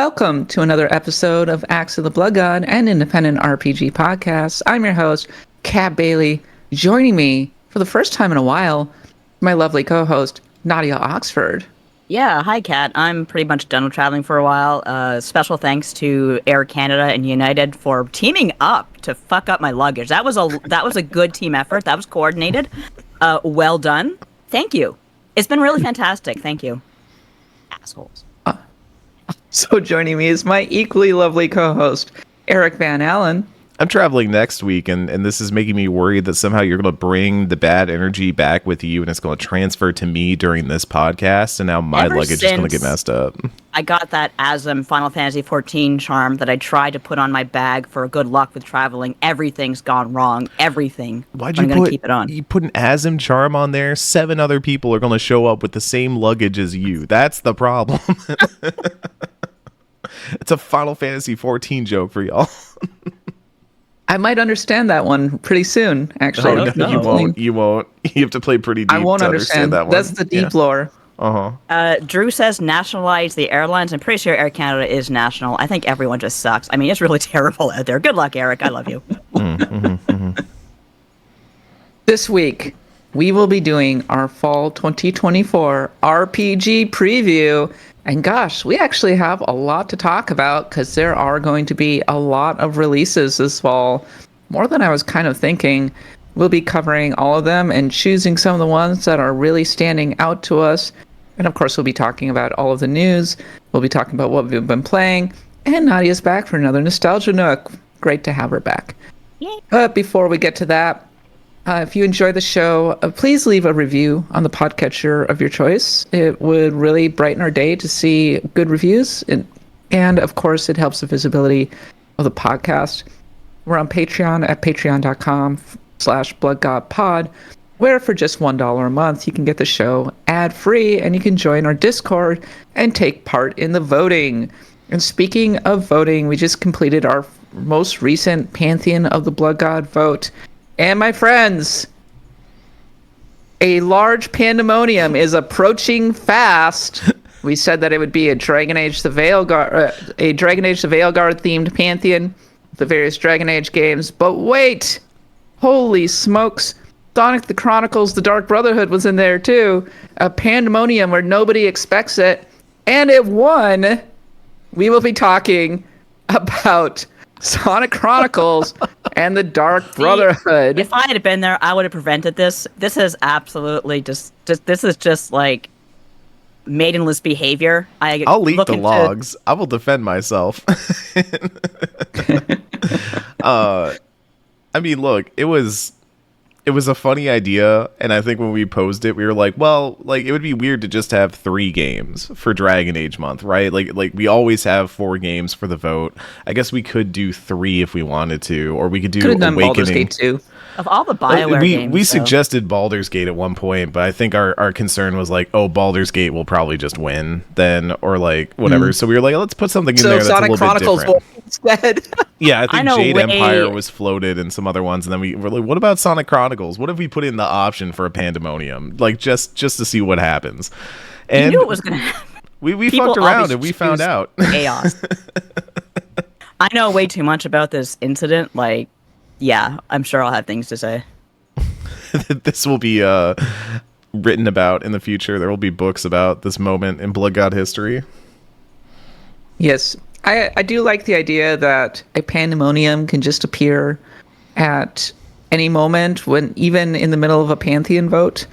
Welcome to another episode of Axe of the Blood God, an independent RPG podcast. I'm your host, Kat Bailey. Joining me for the first time in a while, my lovely co-host, Nadia Oxford. Yeah, hi, Kat. I'm pretty much done with traveling for a while. Special thanks to Air Canada and United for teaming up to fuck up my luggage. That was a good team effort. That was coordinated. Well done. Thank you. It's been really fantastic. Thank you. Assholes. So joining me is my equally lovely co-host, Eric Van Allen. I'm traveling next week, and this is making me worried that somehow you're going to bring the bad energy back with you, and it's going to transfer to me during this podcast, and now my luggage is going to get messed up. I got that Asm Final Fantasy XIV charm that I tried to put on my bag for good luck with traveling. Everything's gone wrong. Everything. Why'd you keep it on? You put an Asm charm on there? 7 other people are going to show up with the same luggage as you. That's the problem. It's a Final Fantasy XIV joke for y'all. I might understand that one pretty soon, actually. Oh, no, you won't. You won't. You have to play pretty deep I won't to understand that one. That's the deep lore. Drew says nationalize the airlines. I'm pretty sure Air Canada is national. I think everyone just sucks. I mean, it's really terrible out there. Good luck, Eric. I love you. This week, we will be doing our fall 2024 RPG preview. And gosh, we actually have a lot to talk about because there are going to be a lot of releases this fall. More than I was kind of thinking. We'll be covering all of them and choosing some of the ones that are really standing out to us. And of course, we'll be talking about all of the news. We'll be talking about what we've been playing. And Nadia's back for another Nostalgia Nook. Great to have her back. Yay. But before we get to that, if you enjoy the show, please leave a review on the podcatcher of your choice. It would really brighten our day to see good reviews. And of course, it helps the visibility of the podcast. We're on Patreon at patreon.com/bloodgodpod, where for just $1 a month, you can get the show ad-free, and you can join our Discord and take part in the voting. And speaking of voting, we just completed our most recent Pantheon of the Blood God vote. And my friends, a large pandemonium is approaching fast. We said that it would be a Dragon Age the Veilguard themed Pantheon, the various Dragon Age games. But wait, holy smokes! Sonic the Chronicles: The Dark Brotherhood was in there too. A pandemonium where nobody expects it, and it won. We will be talking about Sonic Chronicles and the Dark Brotherhood. If I had been there, I would have prevented this. This is absolutely this is just like maidenless behavior. I'll leak the logs. I will defend myself. I mean, look, it was a funny idea, and I think when we posed it, we were like, well, like, it would be weird to just have 3 games for Dragon Age month, right? Like we always have 4 games for the vote. I guess we could do 3 if we wanted to, or we could do Awakening. Baldur's Gate 2. Of all the BioWare games, we suggested Baldur's Gate at one point, but I think our concern was like, oh, Baldur's Gate will probably just win then, or like whatever. So we were like, let's put something in there that's Sonic a little Chronicles bit different. Instead. Yeah, I think Jade Empire was floated and some other ones, and then we were like, what about Sonic Chronicles? What if we put in the option for a pandemonium, like just to see what happens? And you knew it was going to happen. We fucked around and we found out chaos. I know way too much about this incident. Like, yeah, I'm sure I'll have things to say. This will be written about in the future. There will be books about this moment in Blood God history. Yes, I do like the idea that a pandemonium can just appear at any moment, when even in the middle of a Pantheon vote.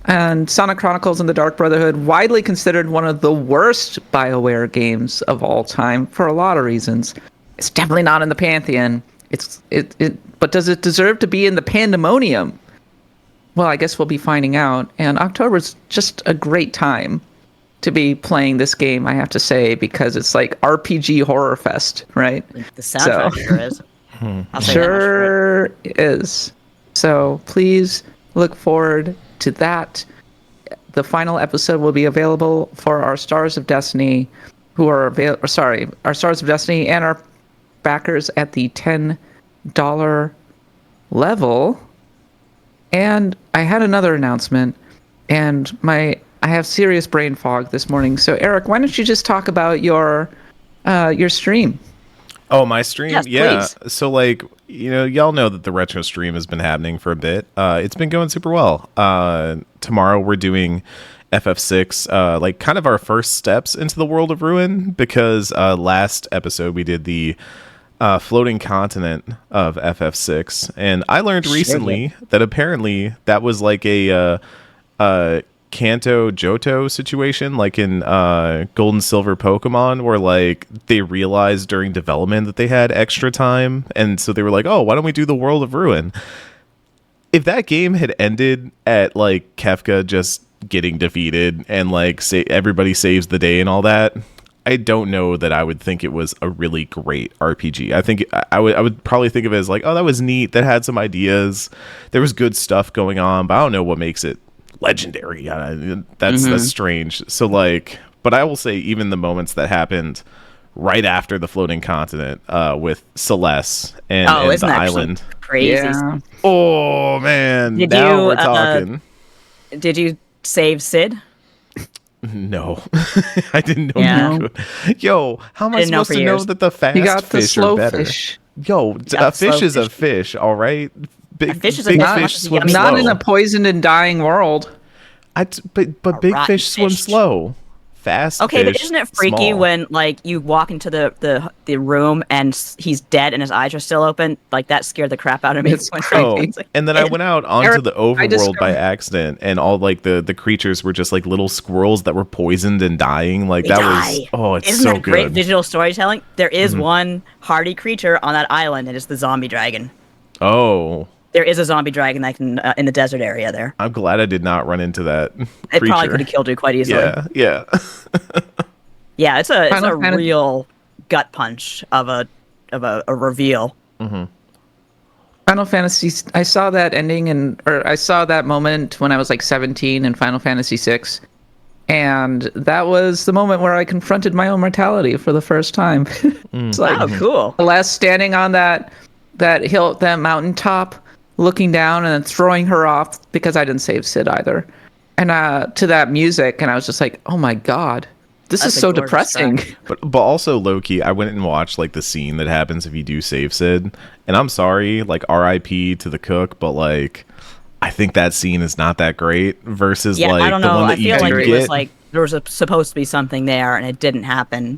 And Sonic Chronicles and the Dark Brotherhood, widely considered one of the worst BioWare games of all time for a lot of reasons. It's definitely not in the Pantheon. But does it deserve to be in the pandemonium? Well, I guess we'll be finding out. And October's just a great time to be playing this game, I have to say, because it's like RPG horror fest, right? The soundtrack sure is. Sure is. So please look forward to that. The final episode will be available for our Stars of Destiny, our Stars of Destiny and our backers at the $10 level. And I had another announcement, and I have serious brain fog this morning. So Eric, why don't you just talk about your your stream. Oh, my stream? Yes, Yeah. please. So, like, y'all know that the retro stream has been happening for a bit. It's been going super well. Tomorrow we're doing FF6, like, kind of our first steps into the world of Ruin, because last episode we did the floating continent of FF6, and I learned recently that apparently that was like a Kanto Johto situation, like in Gold and Silver Pokemon, where like they realized during development that they had extra time, and so they were like, oh, why don't we do the World of Ruin? If that game had ended at like Kefka just getting defeated and like say everybody saves the day and all that, I don't know that I would think it was a really great RPG. I think I would probably think of it as like, oh, that was neat, that had some ideas, there was good stuff going on, but I don't know what makes it legendary. That's strange. So like, but I will say even the moments that happened right after the floating continent with Celeste and isn't the that island. Crazy. Yeah. Oh man, Did now you, we're talking. Did you save Sid? No, I didn't know. Yeah. You could. Yo, how am I Didn't know supposed for to know years. that the fast You got the fish slow are better? fish. Yo, got a the slow fish is a fish. fish, all right. Big, fish is a big not- fish swim yummy. slow. Not in a poisoned and dying world. But big rotten fish swim fish. slow. Fast Okay, but fish, isn't it freaky small. when like you walk into the room and he's dead and his eyes are still open? Like that scared the crap out of me. It's when- Oh, creepy. and then I went out onto Eric, the I overworld by discovered- accident, and all like the creatures were just like little squirrels that were poisoned and dying. Like They that die. was it's Isn't so that great good. visual storytelling? There is one hardy creature on that island, and it's the zombie dragon. Oh, There is a zombie dragon that can in the desert area there. I'm glad I did not run into that It creature. probably could have killed you quite easily. Yeah. Yeah, it's a Final Fantasy- real gut punch of a reveal. Final Fantasy. I saw that ending or I saw that moment when I was like 17 in Final Fantasy VI, and that was the moment where I confronted my own mortality for the first time. It's like Oh, cool. Celeste standing on that hill, that mountaintop, looking down and then throwing her off because I didn't save Sid either, and to that music, and I was just like, oh my god, this That's is a so gorgeous depressing. track. But also low-key, I went and watched like the scene that happens if you do save Sid, and I'm sorry, like R.I.P. to the cook, but like I think that scene is not that great versus Yeah, like I don't the know. one I that you feel do like it get. was like there was supposed to be something there, and it didn't happen.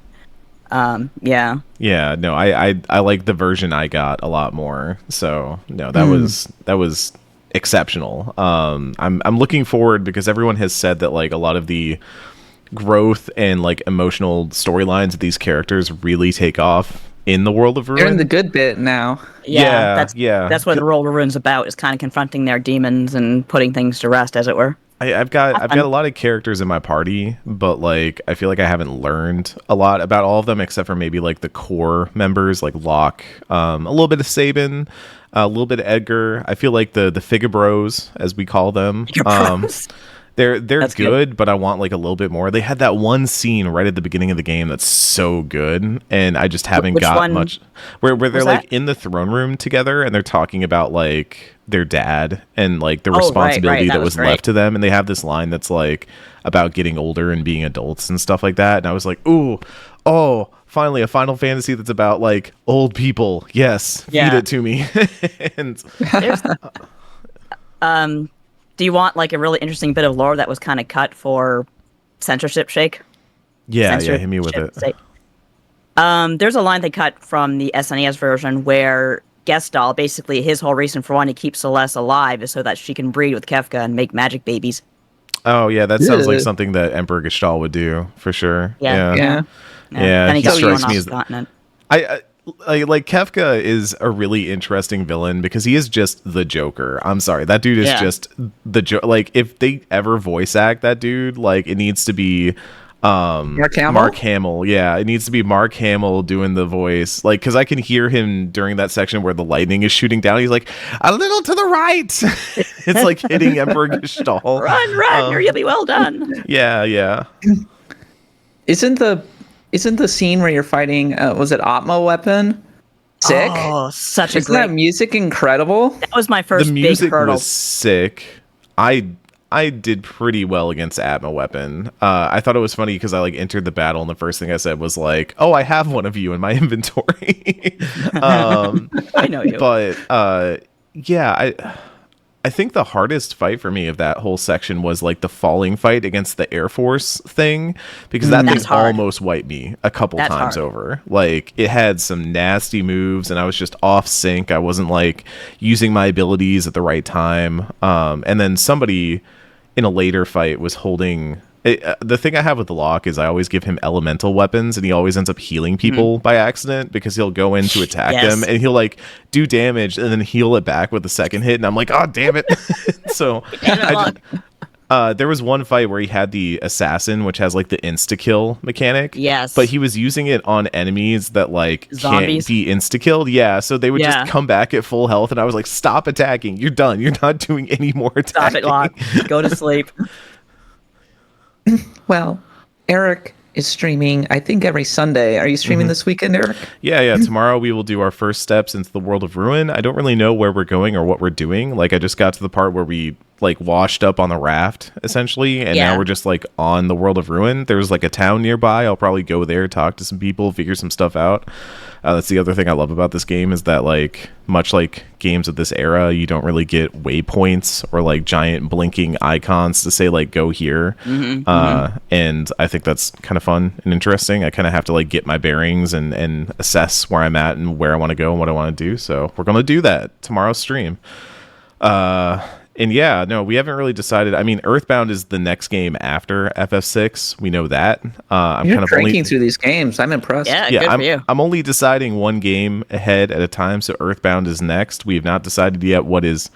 Yeah. Yeah, no, I like the version I got a lot more. So no, that was exceptional. I'm looking forward because everyone has said that like a lot of the growth and like emotional storylines of these characters really take off in the World of Ruin. They're in the good bit now. Yeah, That's yeah. That's what the World of Ruin's about, is kind of confronting their demons and putting things to rest, as it were. I've got a lot of characters in my party, but like I feel like I haven't learned a lot about all of them except for maybe like the core members like Locke, a little bit of Sabin, a little bit of Edgar. I feel like the Figa Bros, as we call them. They're That's good, but I want like a little bit more. They had that one scene right at the beginning of the game that's so good, and I just haven't Which got one much. Where they're was like that? in the throne room together, and they're talking about like their dad and like the Oh, right, responsibility that that was was great. left to them, and they have this line that's like about getting older and being adults and stuff like that. And I was like, ooh, oh, finally a Final Fantasy that's about like old people. Yes, feed Yeah. it to me. And Do you want like a really interesting bit of lore that was kind of cut for censorship shake? yeah, hit me with it. Sake? There's a line they cut from the SNES version where Gestalt, basically his whole reason for wanting to keep Celeste alive is so that she can breed with Kefka and make magic babies. Oh yeah, that sounds like Yeah. something that Emperor Gestalt would do for sure. Yeah. Yeah. Yeah, Then he he got strikes thrown me off as- the continent. I like Kefka is a really interesting villain because he is just the Joker. I'm sorry, that dude is Yeah. just the Like if they ever voice act that dude, like it needs to be Mark Hamill? Mark Hamill. Yeah, it needs to be Mark Hamill doing the voice. Like cuz I can hear him during that section where the lightning is shooting down. He's like, "A little to the right." It's like hitting Emperor Gestalt. Run, you'll be well done. Yeah. Isn't the scene where you're fighting? Was it Atma weapon? Sick. Oh, such a Isn't that great. music incredible? That was my first The big music hurdle. was sick. I I did pretty well against Atma weapon. I thought it was funny because I like entered the battle and the first thing I said was like, "Oh, I have one of you in my inventory." I know you. But yeah, I think the hardest fight for me of that whole section was like the falling fight against the Air Force thing, because that thing almost wiped me a couple times over. Like, it had some nasty moves and I was just off sync. I wasn't like using my abilities at the right time. And then somebody in a later fight was holding the thing I have with the lock is I always give him elemental weapons, and he always ends up healing people by accident, because he'll go in to attack them and he'll like do damage and then heal it back with the second hit, and I'm like, oh damn it. So there was one fight where he had the assassin, which has like the insta kill mechanic. Yes, but he was using it on enemies that like zombies. Can't be insta killed. Yeah, so they would just come back at full health, and I was like, stop attacking. You're done. You're not doing any more attacking. Stop it, Lock. Go to sleep. Well, Eric is streaming, I think, every Sunday. Are you streaming this weekend, Eric? Yeah. Tomorrow we will do our first steps into the world of Ruin. I don't really know where we're going or what we're doing. Like, I just got to the part where we like washed up on the raft, essentially, and now we're just like on the world of Ruin. There's like a town nearby. I'll probably go there, talk to some people, figure some stuff out. That's the other thing I love about this game, is that like, much like games of this era, you don't really get waypoints or like giant blinking icons to say like go here. And I think that's kind of fun and interesting. I kind of have to like get my bearings and assess where I'm at and where I want to go and what I want to do. So we're gonna do that tomorrow's stream. And yeah, no, we haven't really decided. I mean, Earthbound is the next game after FF6. We know that. I'm You're kind of cranking through these games. I'm impressed. Yeah, good for you. I'm only deciding one game ahead at a time, so Earthbound is next. We have not decided yet what is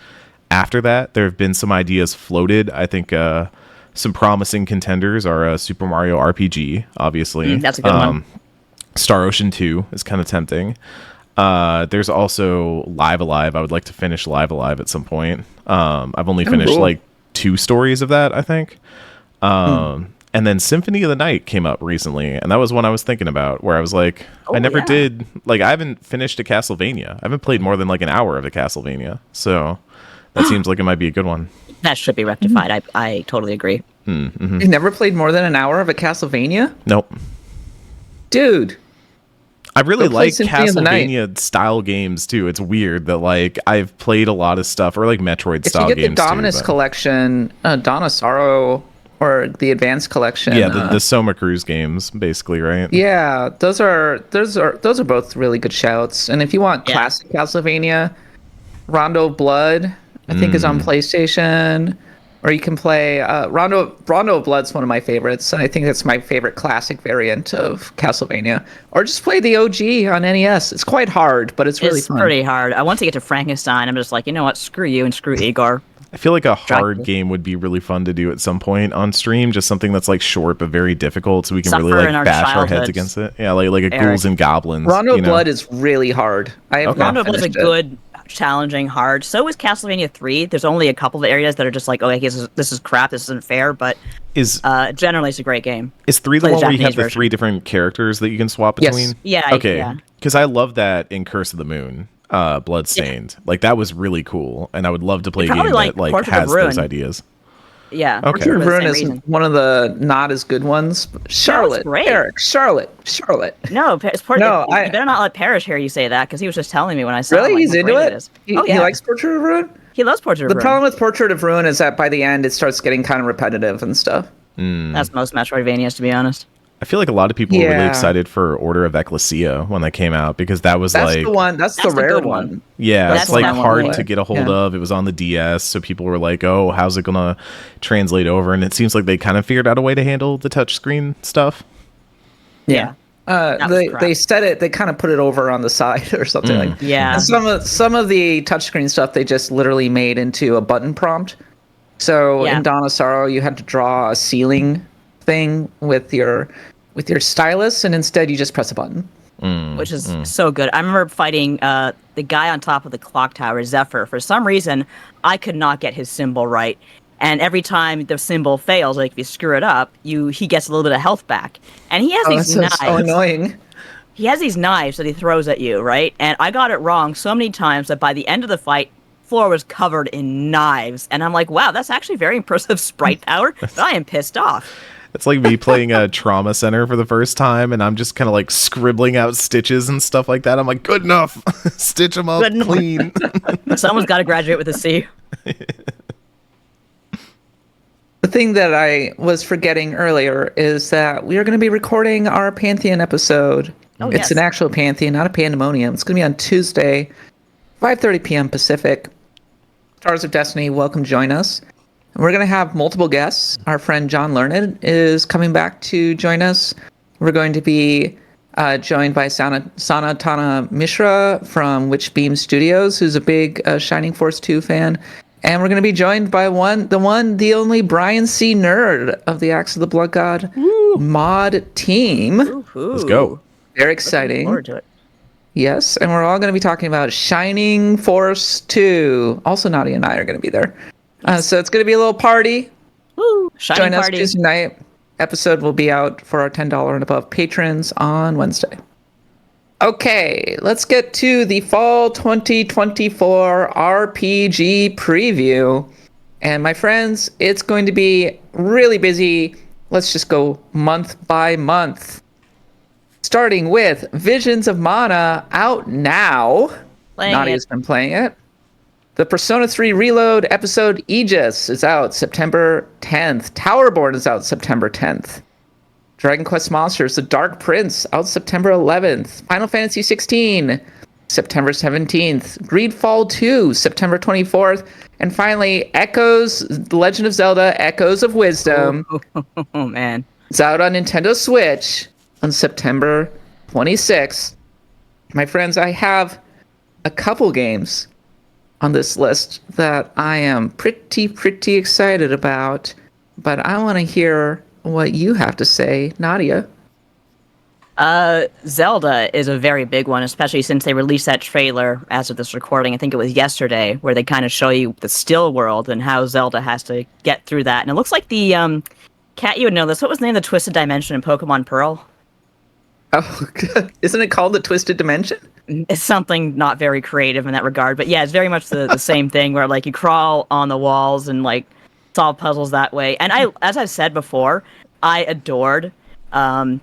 after that. There have been some ideas floated. I think some promising contenders are Super Mario RPG, obviously. That's a good one. Star Ocean 2 is kind of tempting. There's also Live Alive. I would like to finish Live Alive at some point. I've only finished like 2 stories of that, I think. And then Symphony of the Night came up recently, and that was one I was thinking about, where I was like, I never did, like, I haven't finished a Castlevania. I haven't played more than like an hour of a Castlevania, so that seems like it might be a good one. That should be rectified. I totally agree. You never played more than an hour of a Castlevania? Nope. Dude. I really like Castlevania style games too. It's weird that like I've played a lot of stuff, or like Metroid style games. If you get the Dominus collection, Dawn Sorrow, or the Advanced collection, the Soma Cruise games, basically, right? Yeah, those are both really good shouts. And if you want classic Castlevania, Rondo of Blood, I think is on PlayStation. Or you can play Rondo of Blood's one of my favorites. I think that's my favorite classic variant of Castlevania. Or just play the OG on NES. It's quite hard, but it's really fun. It's pretty hard. I want to get to Frankenstein. I'm just like, you know what? Screw you and screw Igor. I feel like a hard game would be really fun to do at some point on stream. Just something that's like short but very difficult, so we can really like bash our heads against it. Yeah, like a Ghouls and Goblins. Rondo of Blood is really hard. Rondo of Blood is a good, challenging, hard. So is Castlevania 3. There's only a couple of areas that are just like, oh, I guess this is crap, this isn't fair, but generally it's a great game. Is 3 the one where you have the 3 different characters that you can swap between? Yes. Yeah. Okay. Because I love that in Curse of the Moon. Bloodstained, like that was really cool, and I would love to play a game that like has those ideas. Yeah, okay. Portrait of Ruin is one of the not as good ones. Charlotte, Eric, Charlotte. No, it's Portrait. No, you better not let Parrish hear you say that, because he was just telling me when I saw. Really, he's into it. He likes Portrait of Ruin. He loves Portrait of Ruin. The problem with Portrait of Ruin is that by the end it starts getting kind of repetitive and stuff. That's most Metroidvanias, to be honest. I feel like a lot of people were really excited for Order of Ecclesia when that came out, because that's like the one. That's the rare one. Yeah, it's like hard to get a hold of. It was on the DS, so people were like, "Oh, how's it gonna translate over?" And it seems like they kind of figured out a way to handle the touchscreen stuff. Yeah. They said it. They kind of put it over on the side or something like. Yeah. And some of the touchscreen stuff they just literally made into a button prompt. So in Dawn of Sorrow, you had to draw a ceiling thing with your stylus, and instead you just press a button, which is so good. I remember fighting the guy on top of the clock tower, Zephyr. For some reason, I could not get his symbol right, and every time the symbol fails, like if you screw it up, he gets a little bit of health back. And he has these knives. So annoying. He has these knives that he throws at you, right? And I got it wrong so many times that by the end of the fight, floor was covered in knives, and I'm like, wow, that's actually very impressive sprite power, but I am pissed off. It's like me playing a trauma center for the first time, and I'm just kind of like scribbling out stitches and stuff like that. I'm like, good enough. Stitch them up clean. Someone's got to graduate with a C. The thing that I was forgetting earlier is that we are going to be recording our Pantheon episode. Oh, It's yes. an actual Pantheon, not a pandemonium. It's going to be on Tuesday, 5:30 p.m. Pacific. Stars of Destiny, welcome, join us. And we're going to have multiple guests. Our friend John Learned is coming back to join us. We're going to be joined by Sanatana Mishra from Witchbeam Studios, who's a big Shining Force 2 fan. And we're going to be joined by the only Brian C. Nerd of the Axe of the Blood God mod team. Ooh. Let's go. Very Looking exciting. forward to it. Yes, and we're all going to be talking about Shining Force 2. Also, Nadia and I are going to be there. So it's going to be a little party. Woo! Shining Join us party. Tuesday night. Episode will be out for our $10 and above patrons on Wednesday. Okay, let's get to the fall 2024 RPG preview. And my friends, it's going to be really busy. Let's just go month by month. Starting with Visions of Mana, out now. Playing Nadia's it. been playing it. The Persona 3 Reload episode Aegis is out September 10th. Towerborn is out September 10th. Dragon Quest Monsters, The Dark Prince, out September 11th. Final Fantasy 16, September 17th. Greedfall 2, September 24th. And finally, The Legend of Zelda, Echoes of Wisdom. Oh, man. It's out on Nintendo Switch on September 26th. My friends, I have a couple games on this list that I am pretty excited about, but I want to hear what you have to say, Nadia. Zelda is a very big one, especially since they released that trailer as of this recording. I think it was yesterday, where they kind of show you the still world and how Zelda has to get through that. And it looks like the Cat, you would know this. What was the name of the Twisted Dimension in Pokemon Pearl? Oh, isn't it called the Twisted Dimension? It's something not very creative in that regard, but yeah, it's very much the same thing where like you crawl on the walls and like solve puzzles that way. And as I've said before, I adored Distortion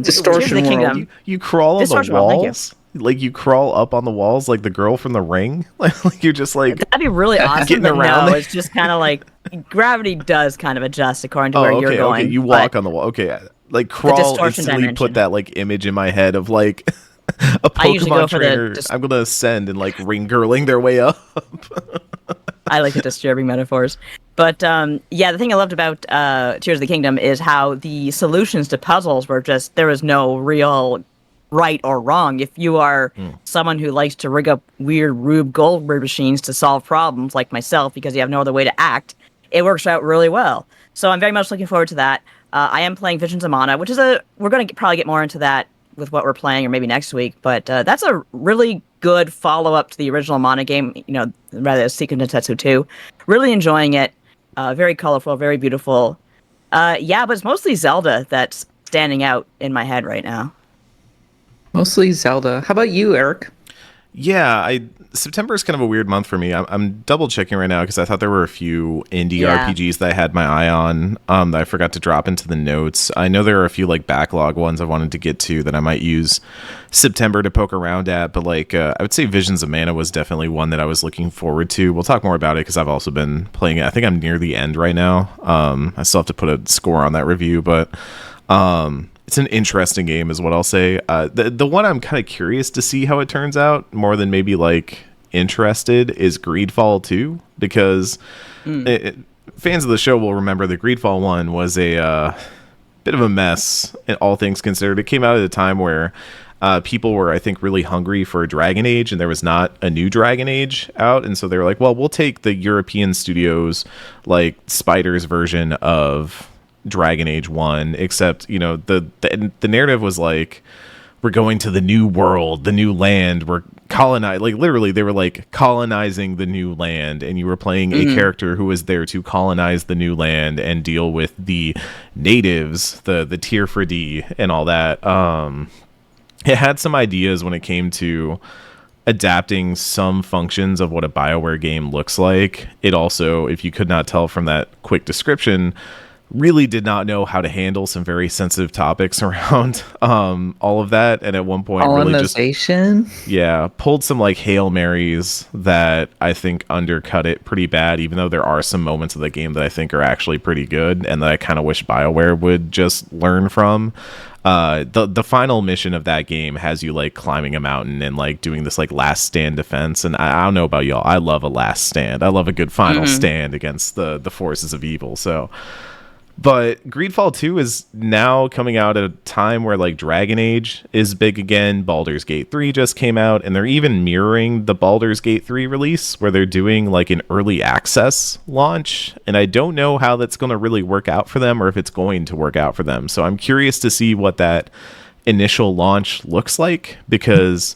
Distortion Tears of the World. Kingdom. You crawl on the Distortion World, thank you. walls? Like you crawl up on the walls like the girl from The Ring? Like you're just like That'd be really awesome, getting but around no, there. it's just kind of like gravity does kind of adjust according to where you're going. Okay, you walk on the wall. Okay, like crawl distortion instantly dimension. put that like image in my head of like a I usually go Pokemon for the trainer. I'm gonna ascend and like ring girling their way up. I like the disturbing metaphors. But yeah, the thing I loved about Tears of the Kingdom is how the solutions to puzzles were just, there was no real right or wrong. If you are someone who likes to rig up weird Rube Goldberg machines to solve problems, like myself, because you have no other way to act, it works out really well. So I'm very much looking forward to that. I am playing Visions of Mana, which is we're going to probably get more into that with what we're playing, or maybe next week. But that's a really good follow-up to the original Mana game, rather Seeking Densetsu 2. Really enjoying it. Very colorful, very beautiful. Yeah, but it's mostly Zelda that's standing out in my head right now. Mostly Zelda. How about you, Eric? Yeah, September is kind of a weird month for me. I'm double checking right now because I thought there were a few indie RPGs that I had my eye on that I forgot to drop into the notes. I know there are a few like backlog ones I wanted to get to that I might use September to poke around at, but like I would say Visions of Mana was definitely one that I was looking forward to. We'll talk more about it because I've also been playing it. I think I'm near the end right now. I still have to put a score on that review, but it's an interesting game is what I'll say. The one I'm kind of curious to see how it turns out more than maybe like interested is Greedfall 2 because fans of the show will remember the Greedfall 1 was a bit of a mess, all things considered. It came out at a time where people were, I think, really hungry for Dragon Age, and there was not a new Dragon Age out, and so they were like, well, we'll take the European studios like Spider's version of Dragon Age 1, except the narrative was like, we're going to the new world, the new land, we're colonizing, like literally they were like colonizing the new land, and you were playing a character who was there to colonize the new land and deal with the natives, the tier for D and all that. It had some ideas when it came to adapting some functions of what a BioWare game looks like. It also, if you could not tell from that quick description, really did not know how to handle some very sensitive topics around all of that, and at one point really just pulled some like Hail Marys that I think undercut it pretty bad, even though there are some moments of the game that I think are actually pretty good and that I kind of wish BioWare would just learn from. The final mission of that game has you like climbing a mountain and like doing this like last stand defense, and I don't know about y'all, I love a last stand. I love a good final stand against the forces of evil. So but Greedfall 2 is now coming out at a time where like Dragon Age is big again. Baldur's Gate 3 just came out, and they're even mirroring the Baldur's Gate 3 release where they're doing like an early access launch. And I don't know how that's going to really work out for them, or if it's going to work out for them. So I'm curious to see what that initial launch looks like, because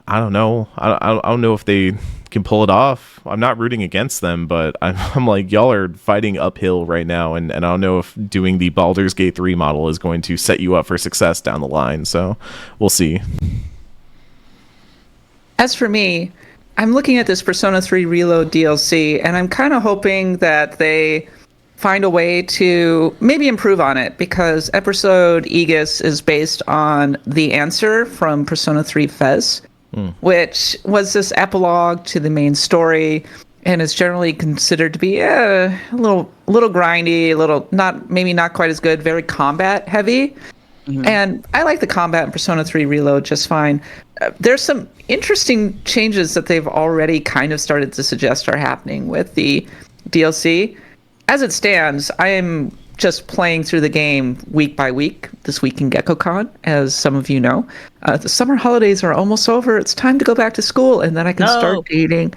I don't know. I don't know if they can pull it off. I'm not rooting against them, but I'm like, y'all are fighting uphill right now, and I don't know if doing the Baldur's Gate 3 model is going to set you up for success down the line. So we'll see. As for me, I'm looking at this Persona 3 Reload DLC, and I'm kind of hoping that they find a way to maybe improve on it, because episode Aegis is based on the answer from Persona 3 Fez, which was this epilogue to the main story, and is generally considered to be a little grindy, maybe not quite as good, very combat heavy. And I like the combat in Persona 3 Reload just fine. There's some interesting changes that they've already kind of started to suggest are happening with the DLC. As it stands, I am just playing through the game week by week this week in GeckoCon, as some of you know. The summer holidays are almost over. It's time to go back to school, and then I can start dating.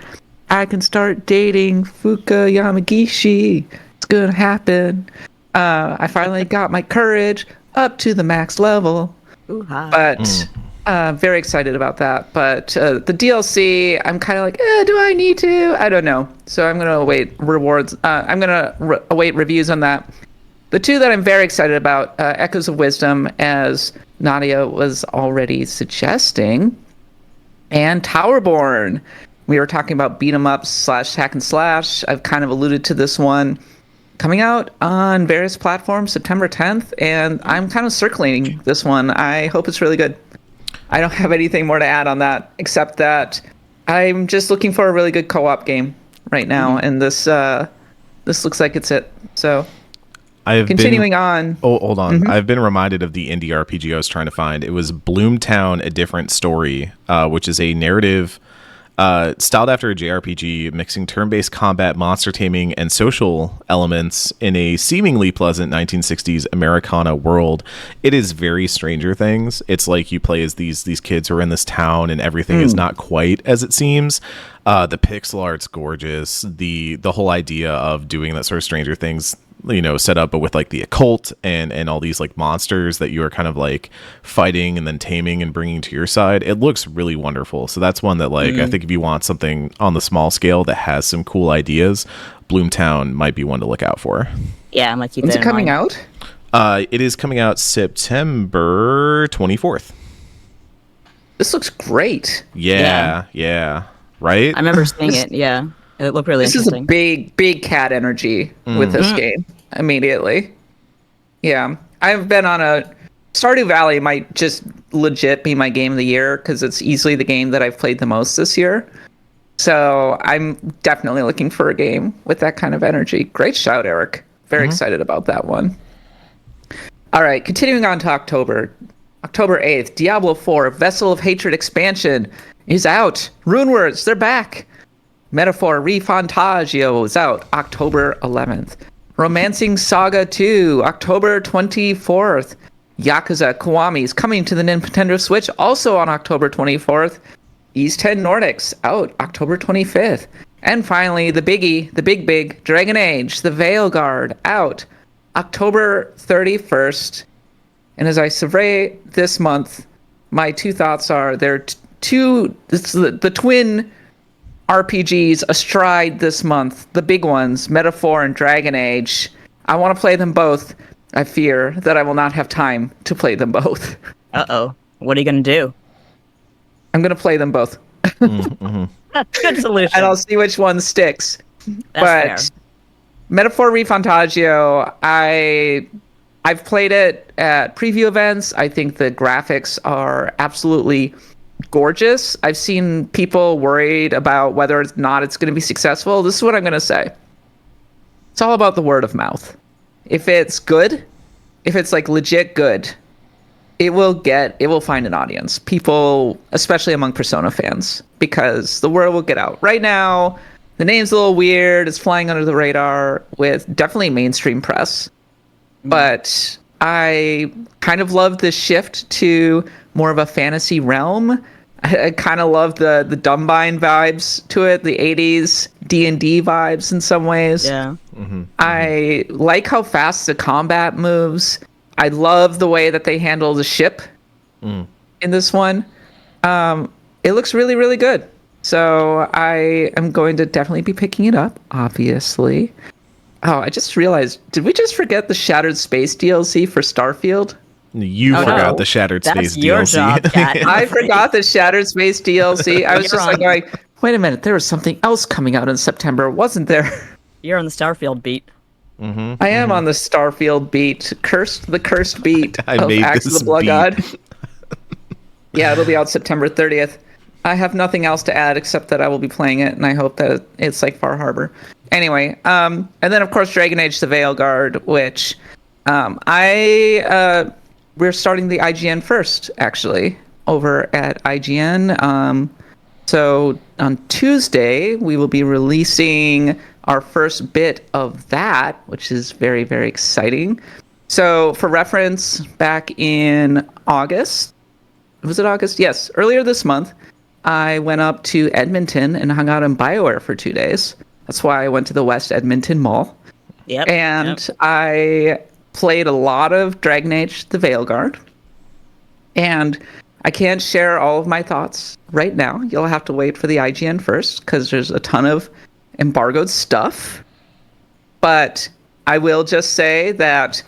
I can start dating Fuka Yamagishi. It's gonna happen. I finally got my courage up to the max level. But very excited about that. But the DLC, I'm kind of like, do I need to? I don't know. So I'm gonna await rewards. I'm gonna await reviews on that. The two that I'm very excited about, Echoes of Wisdom, as Nadia was already suggesting, and Towerborn. We were talking about beat 'em up / hack and slash. I've kind of alluded to this one coming out on various platforms September 10th, and I'm kind of circling this one. I hope it's really good. I don't have anything more to add on that, except that I'm just looking for a really good co-op game right now, and this looks like it's it. So continuing on. Oh, hold on. I've been reminded of the indie RPG I was trying to find. It was Bloomtown: A Different Story, which is a narrative styled after a JRPG, mixing turn-based combat, monster taming, and social elements in a seemingly pleasant 1960s Americana world. It is very Stranger Things. It's like you play as these kids who are in this town, and everything is not quite as it seems. The pixel art's gorgeous. The whole idea of doing that sort of Stranger Things, set up, but with like the occult and all these like monsters that you are kind of like fighting and then taming and bringing to your side. It looks really wonderful. So that's one that like I think if you want something on the small scale that has some cool ideas, Bloomtown might be one to look out for. Yeah, I'm like, when's it coming out? It is coming out September 24th. This looks great. Yeah. Right? I remember seeing it. Yeah. It looked really interesting. This is a big cat energy with this game immediately. Yeah. I've been on a... Stardew Valley might just legit be my game of the year, because it's easily the game that I've played the most this year. So I'm definitely looking for a game with that kind of energy. Great shout, Eric. Very excited about that one. All right, continuing on to October. October 8th, Diablo 4, Vessel of Hatred expansion is out. Runewords, they're back. Metaphor ReFantazio is out October 11th. Romancing Saga 2, October 24th. Yakuza Kiwami is coming to the Nintendo Switch also on October 24th. East 10 Nordics out October 25th. And finally, the biggie, the big Dragon Age, the Veilguard out October 31st. And as I survey this month, my two thoughts are the twin RPGs astride this month, the big ones, Metaphor and Dragon Age. I want to play them both. I fear that I will not have time to play them both. Uh-oh. What are you going to do? I'm going to play them both. Good solution. And I'll see which one sticks. That's fair. Metaphor ReFantazio, I've played it at preview events. I think the graphics are absolutely gorgeous. I've seen people worried about whether or not it's going to be successful. This is what I'm going to say. It's all about the word of mouth. If it's good, if it's like legit good, it will find an audience. People, especially among Persona fans, because the word will get out. Right now, the name's a little weird. It's flying under the radar with definitely mainstream press. But I kind of love the shift to more of a fantasy realm. I kind of love the Dumbine vibes to it, the 80s D&D vibes in some ways. Yeah. I like how fast the combat moves. I love the way that they handle the ship in this one. It looks really, really good. So I am going to definitely be picking it up, obviously. Oh, I just realized, did we just forget the Shattered Space DLC for Starfield? You forgot the Shattered Space That's your DLC. job, Kat. I forgot the Shattered Space DLC. I was just like going, wait a minute, there was something else coming out in September, wasn't there? You're on the Starfield beat. I am on the Starfield beat. The cursed beat I of made Axe of this the Blood beat. God. Yeah, it'll be out September 30th. I have nothing else to add except that I will be playing it, and I hope that it's like Far Harbor. Anyway, and then of course Dragon Age the Veilguard, which we're starting the IGN first, actually, over at IGN. So on Tuesday, we will be releasing our first bit of that, which is very, very exciting. So for reference, back in August, was it August? Yes, earlier this month, I went up to Edmonton and hung out in BioWare for 2 days. That's why I went to the West Edmonton Mall. Yep. And I played a lot of Dragon Age the Veilguard. And I can't share all of my thoughts right now. You'll have to wait for the IGN first, because there's a ton of embargoed stuff. But I will just say that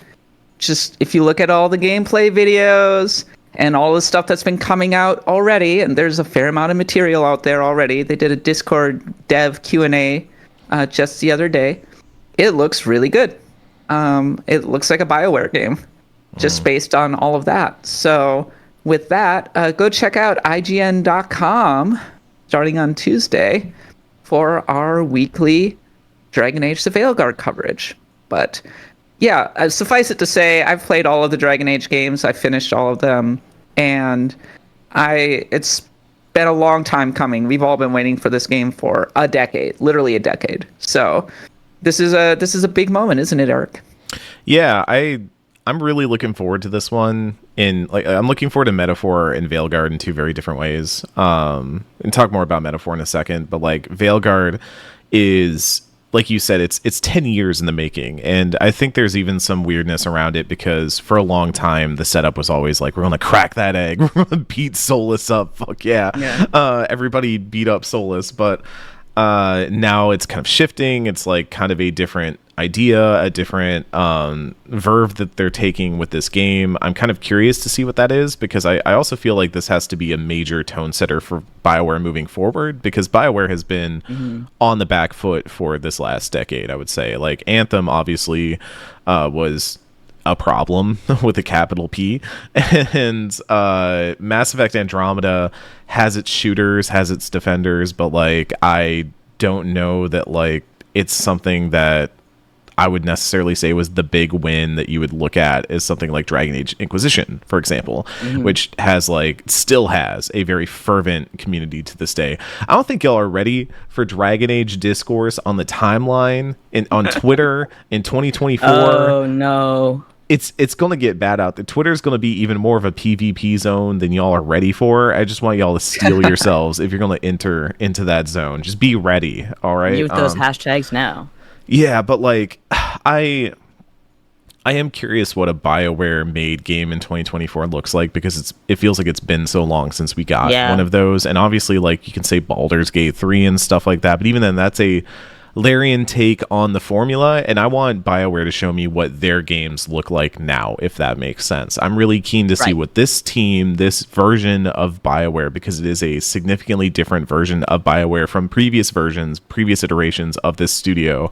just if you look at all the gameplay videos and all the stuff that's been coming out already, and there's a fair amount of material out there already. They did a Discord dev Q&A just the other day. It looks really good. It looks like a BioWare game, just based on all of that. So with that, go check out IGN.com starting on Tuesday for our weekly Dragon Age the Veilguard coverage. But yeah, suffice it to say, I've played all of the Dragon Age games. I finished all of them, and it's been a long time coming. We've all been waiting for this game for a decade, literally a decade. So this is a big moment, isn't it, Eric? Yeah, I'm really looking forward to this one. I'm looking forward to Metaphor and Veilguard in two very different ways. And talk more about Metaphor in a second, but like Veilguard is, like you said, it's 10 years in the making, and I think there's even some weirdness around it because for a long time the setup was always like, we're gonna crack that egg, we're gonna beat Solus up, fuck yeah. Everybody beat up Solus, but now it's kind of shifting. It's like kind of a different idea, a different verve that they're taking with this game. I'm kind of curious to see what that is, because I also feel like this has to be a major tone setter for BioWare moving forward, because BioWare has been on the back foot for this last decade, I would say. Like Anthem obviously was a problem with a capital P, and Mass Effect Andromeda has its shooters, has its defenders, but like I don't know that like it's something that I would necessarily say was the big win that you would look at as something like Dragon Age Inquisition, for example, which still has a very fervent community to this day. I don't think y'all are ready for Dragon Age discourse on the timeline on Twitter in 2024. Oh no. It's going to get bad out there. Twitter's going to be even more of a PvP zone than y'all are ready for. I just want y'all to steel yourselves if you're going to enter into that zone. Just be ready, all right? Use those hashtags now. Yeah, but like I am curious what a BioWare made game in 2024 looks like, because it feels like it's been so long since we got one of those. And obviously, like, you can say Baldur's Gate 3 and stuff like that, but even then, that's a Larian take on the formula, and I want BioWare to show me what their games look like now, if that makes sense. I'm really keen to see what this team, this version of BioWare, because it is a significantly different version of BioWare from previous versions, previous iterations of this studio.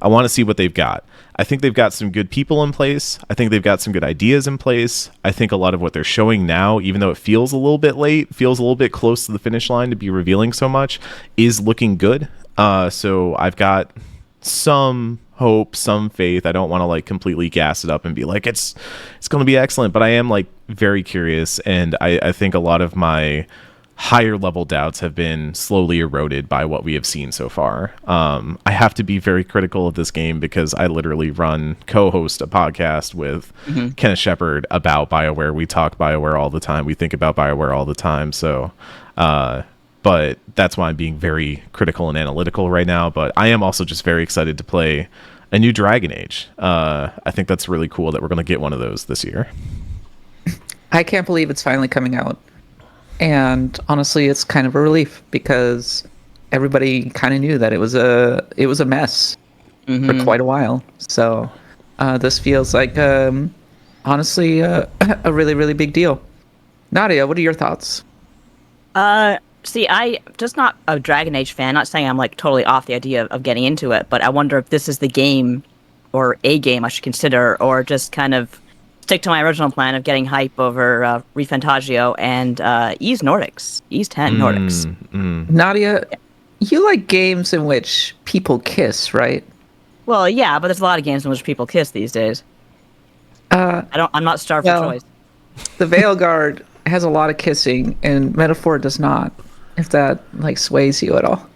I want to see what they've got. I think they've got some good people in place. I think they've got some good ideas in place. I think a lot of what they're showing now, even though it feels a little bit late, feels a little bit close to the finish line to be revealing so much, is looking good. So I've got some hope, some faith. I don't want to like completely gas it up and be like, it's going to be excellent, but I am like very curious. And I think a lot of my higher level doubts have been slowly eroded by what we have seen so far. I have to be very critical of this game because I literally co-host a podcast with Kenneth Shepard about BioWare. We talk BioWare all the time. We think about BioWare all the time. So, but that's why I'm being very critical and analytical right now. But I am also just very excited to play a new Dragon Age. I think that's really cool that we're going to get one of those this year. I can't believe it's finally coming out. And honestly, it's kind of a relief because everybody kind of knew that it was a mess for quite a while. So this feels like honestly a really, really big deal. Nadia, what are your thoughts? See, I just not a Dragon Age fan. Not saying I'm like totally off the idea of getting into it, but I wonder if this is the game or a game I should consider, or just kind of stick to my original plan of getting hype over ReFantazio and Ys Nordics, Ys 10 Nordics. Nadia, you like games in which people kiss, right? Well, yeah, but there's a lot of games in which people kiss these days. I'm not starved for choice. The Veilguard has a lot of kissing, and Metaphor does not. If that like sways you at all.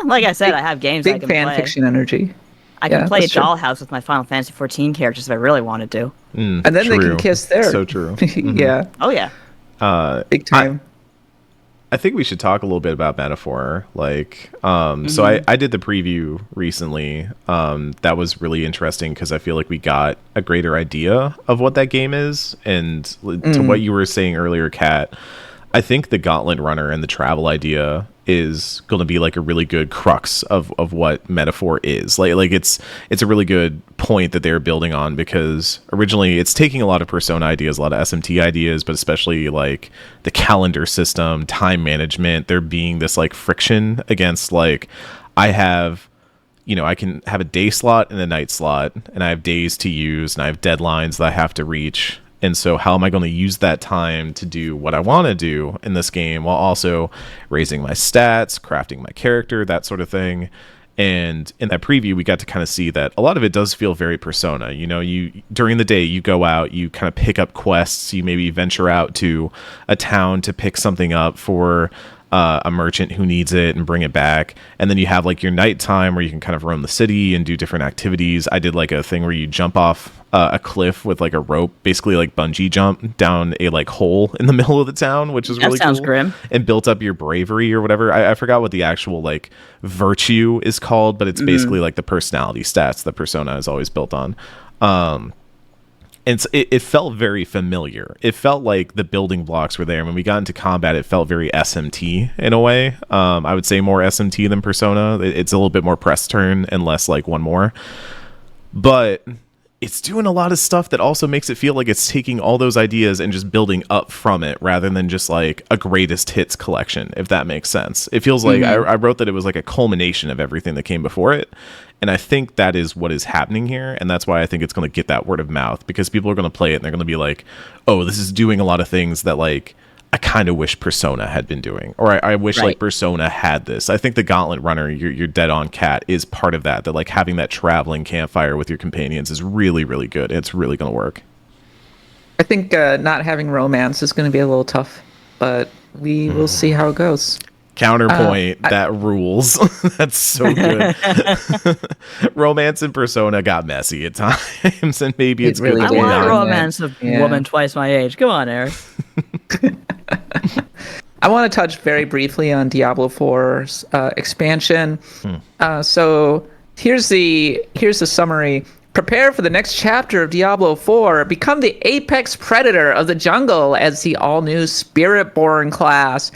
Like I said, I have games I big can fan play. fiction energy. I can play a Dollhouse with my Final Fantasy 14 characters if I really wanted to. And then they can kiss there. So true. Yeah. Oh yeah. Big time. I think we should talk a little bit about Metaphor. Like, so I did the preview recently. That was really interesting because I feel like we got a greater idea of what that game is. And to what you were saying earlier, Kat, I think the Gauntlet Runner and the travel idea is going to be like a really good crux of what Metaphor is. Like it's a really good point that they're building on, because originally it's taking a lot of Persona ideas, a lot of SMT ideas, but especially like the calendar system, time management, there being this like friction against like, I can have a day slot and a night slot, and I have days to use, and I have deadlines that I have to reach. And so how am I going to use that time to do what I want to do in this game while also raising my stats, crafting my character, that sort of thing. And in that preview, we got to kind of see that a lot of it does feel very Persona. You know, during the day, you go out, you kind of pick up quests, you maybe venture out to a town to pick something up for a merchant who needs it and bring it back. And then you have like your nighttime where you can kind of roam the city and do different activities. I did like a thing where you jump off a cliff with like a rope, basically like bungee jump down a like hole in the middle of the town, which is really cool. That sounds grim. And built up your bravery or whatever. I forgot what the actual like virtue is called, but it's basically like the personality stats that Persona is always built on. And it felt very familiar. It felt like the building blocks were there. And when we got into combat, it felt very SMT in a way. I would say more SMT than Persona. It's a little bit more press turn and less like one more. But it's doing a lot of stuff that also makes it feel like it's taking all those ideas and just building up from it rather than just like a greatest hits collection, if that makes sense. It feels like I wrote that it was like a culmination of everything that came before it. And I think that is what is happening here. And that's why I think it's going to get that word of mouth, because people are going to play it and they're going to be like, oh, this is doing a lot of things that like I kind of wish Persona had been doing, or I wish like Persona had this. I think the Gauntlet Runner, you're dead on, Cat, is part of that like having that traveling campfire with your companions is really, really good. It's really going to work. I think not having romance is going to be a little tough, but we will see how it goes. Counterpoint, that rules. That's so good. Romance in Persona got messy at times, and maybe it's really good. I to want not. a romance of woman twice my age. Come on, Eric. I want to touch very briefly on Diablo 4's expansion. So here's the summary. Prepare for the next chapter of Diablo 4. Become the apex predator of the jungle as the all-new Spiritborn class.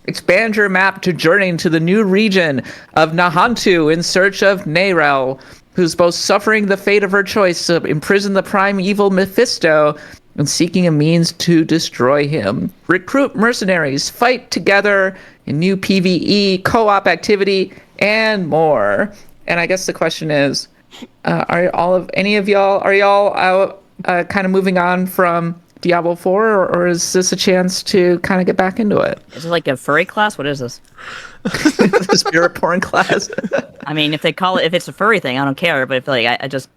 Expand your map to journey into the new region of Nahantu in search of Neyrel, who's both suffering the fate of her choice to imprison the primeval Mephisto and seeking a means to destroy him. Recruit mercenaries, fight together in new PvE, co-op activity, and more. And I guess the question is, are y'all out kind of moving on from Diablo 4, or is this a chance to kind of get back into it? Is it like a furry class? What is this? The spirit porn class? I mean, if it's a furry thing, I don't care. But if I just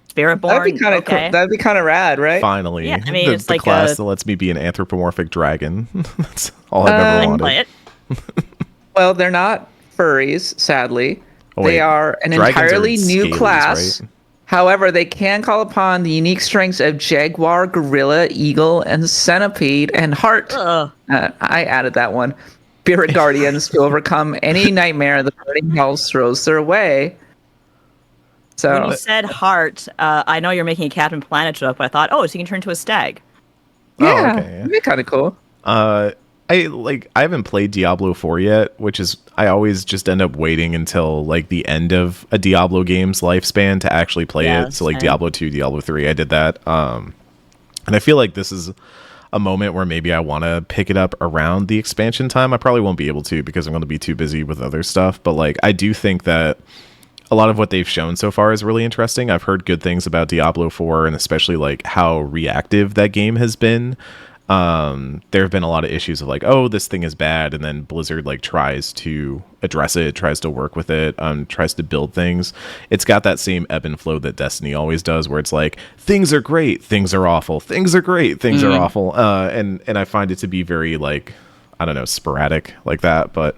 spirit born, that'd be kind of cool. That'd be kind of rad, right? Finally, yeah. I mean, it's the like class that lets me be an anthropomorphic dragon. That's all I've ever wanted. Play it. Well, they're not furries, sadly. Oh, wait. They are an Dragons entirely are new scalies, class. right? However, they can call upon the unique strengths of jaguar, gorilla, eagle, and centipede, and heart. I added that one. Spirit guardians to overcome any nightmare the burning hells throws their way. So When you said heart, I know you're making a Captain Planet joke, but I thought, so you can turn into a stag. yeah, okay, yeah. it'd be kind of cool. I haven't played Diablo 4 yet, which is I always just end up waiting until like the end of a Diablo game's lifespan to actually play it. So like same. Diablo 2, Diablo 3, I did that. And I feel like this is a moment where maybe I want to pick it up around the expansion time. I probably won't be able to because I'm going to be too busy with other stuff. But like I do think that a lot of what they've shown so far is really interesting. I've heard good things about Diablo 4 and especially like how reactive that game has been. There have been a lot of issues of like, this thing is bad, and then Blizzard like tries to address it, tries to work with it, tries to build things. It's got that same ebb and flow that Destiny always does, where it's like things are great, things are awful, things are great, things are awful, and I find it to be very like, I don't know, sporadic like that, but.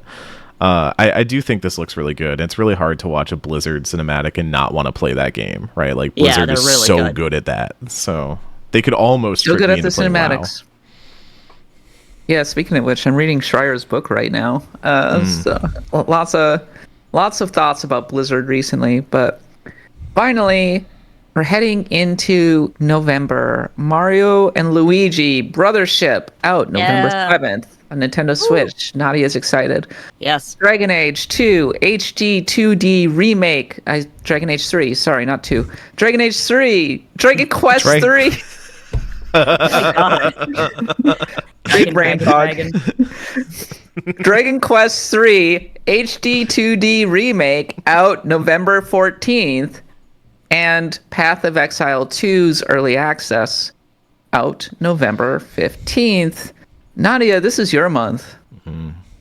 I do think this looks really good. It's really hard to watch a Blizzard cinematic and not want to play that game, right? Like Blizzard is really so good at that. So they could almost Still trick good me at the into playing cinematics. WoW. Yeah, speaking of which, I'm reading Schreier's book right now. So lots of thoughts about Blizzard recently, but finally, we're heading into November. Mario and Luigi Brothership out November 7th on Nintendo Switch. Nadia's excited. Yes. Dragon Age 2 HD 2D remake. Dragon Age 3, sorry, not 2. Dragon Age 3. Dragon Quest 3. Big brain fog. Dragon Quest 3 HD 2D remake out November 14th. And Path of Exile 2's early access out November 15th. Nadia, this is your month.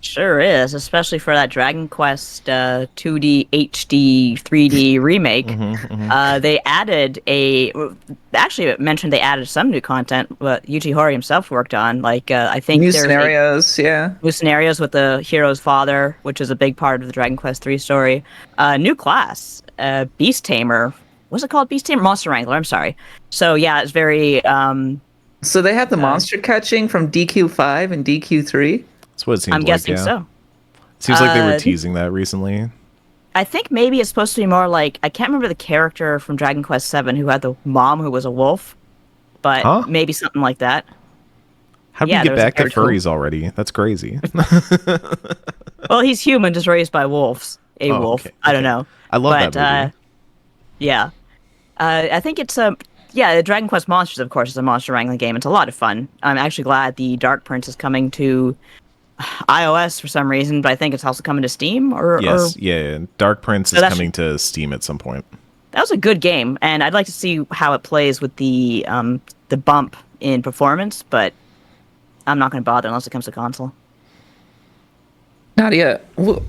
Sure is, especially for that Dragon Quest 2D HD 3D remake. They added actually it mentioned they added some new content what Yuji Horii himself worked on. Like I think New there's scenarios, new scenarios with the hero's father, which is a big part of the Dragon Quest 3 story. New class, Beast Tamer. What's it called? Beast Tamer? Monster Wrangler, I'm sorry. So yeah, it's very So they have the monster catching from DQ5 and DQ3? That's what it seems I'm like, guessing yeah. so. Seems like they were teasing that recently. I think maybe it's supposed to be more like, I can't remember the character from Dragon Quest 7 who had the mom who was a wolf, but maybe something like that. How did we get back to furries already? That's crazy. Well, he's human, just raised by wolves. Wolf. Okay. I don't know. I love that movie. Yeah. I think it's the Dragon Quest Monsters, of course, is a monster wrangling game. It's a lot of fun. I'm actually glad the Dark Prince is coming to iOS for some reason, but I think it's also coming to Steam. Yeah. Dark Prince is coming to Steam at some point. That was a good game, and I'd like to see how it plays with the bump in performance, but I'm not going to bother unless it comes to console. Nadia,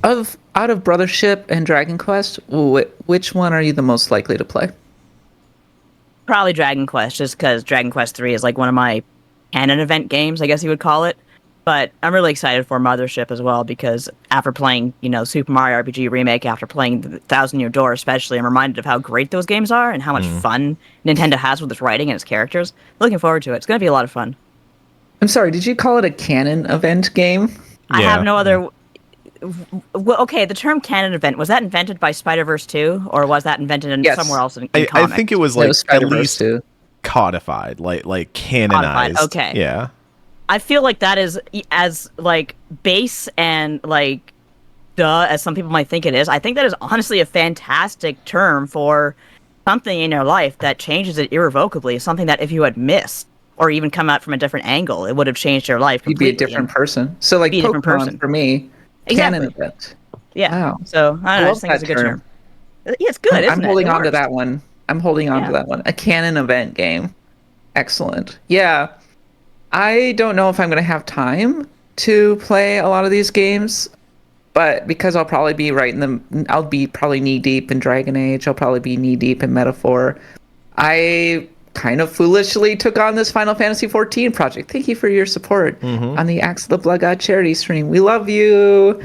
out of Brothership and Dragon Quest, which one are you the most likely to play? Probably Dragon Quest, just because Dragon Quest 3 is like one of my canon event games, I guess you would call it. But I'm really excited for Mothership as well, because after playing, Super Mario RPG Remake, after playing the Thousand Year Door especially, I'm reminded of how great those games are and how much fun Nintendo has with its writing and its characters. Looking forward to it. It's going to be a lot of fun. I'm sorry, did you call it a canon event game? I have no other... Well, okay, the term canon event, was that invented by Spider-Verse 2, or was that invented somewhere else in comics? I think it was like was at least codified, like canonized. Codified, okay. Yeah. I feel like that is as like base and like duh as some people might think it is. I think that is honestly a fantastic term for something in your life that changes it irrevocably. Something that if you had missed or even come out from a different angle, it would have changed your life You'd completely. be a different person. So like be a different Pokemon person. for me, canon Exactly. event. Yeah. Wow. So I don't know. I love just think it's a that good term. Yeah, it's good, I'm isn't it? holding It on to works. that one. I'm holding on to Yeah. that one. A canon event game. Excellent. Yeah. I don't know if I'm going to have time to play a lot of these games, but because I'll probably be I'll be probably knee deep in Dragon Age. I'll probably be knee deep in Metaphor. I kind of foolishly took on this Final Fantasy XIV project. Thank you for your support on the Axe of the Blood God charity stream. We love you.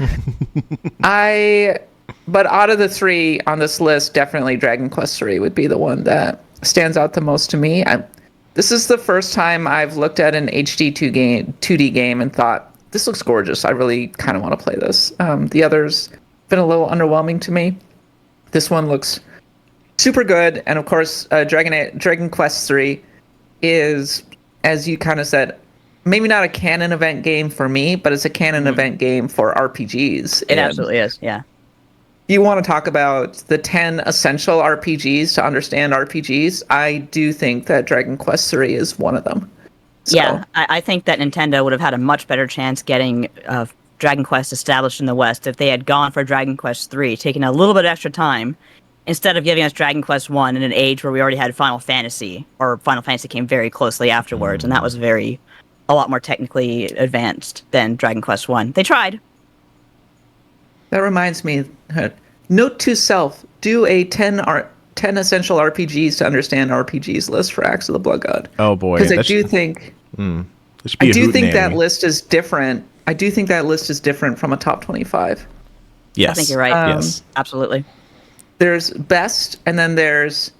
But out of the three on this list, definitely Dragon Quest III would be the one that stands out the most to me. This is the first time I've looked at an HD 2D game and thought, this looks gorgeous. I really kind of want to play this. The others been a little underwhelming to me. This one looks super good. And of course, Dragon Quest III is, as you kind of said, maybe not a canon event game for me, but it's a canon event game for RPGs. It absolutely is. Yeah. You want to talk about the 10 essential RPGs to understand RPGs? I do think that Dragon Quest III is one of them. So, Yeah, I think that Nintendo would have had a much better chance getting Dragon Quest established in the West if they had gone for Dragon Quest III, taking a little bit extra time, instead of giving us Dragon Quest I in an age where we already had Final Fantasy, or Final Fantasy came very closely afterwards, and that was a lot more technically advanced than Dragon Quest I. They tried. that reminds me, note to self, do a 10 essential RPGs to understand RPGs list for Axe of the Blood God. Oh boy. Because I do think that list is different. I do think that list is different from a top 25. Yes. I think you're right. Yes. Absolutely. There's best, and then there's,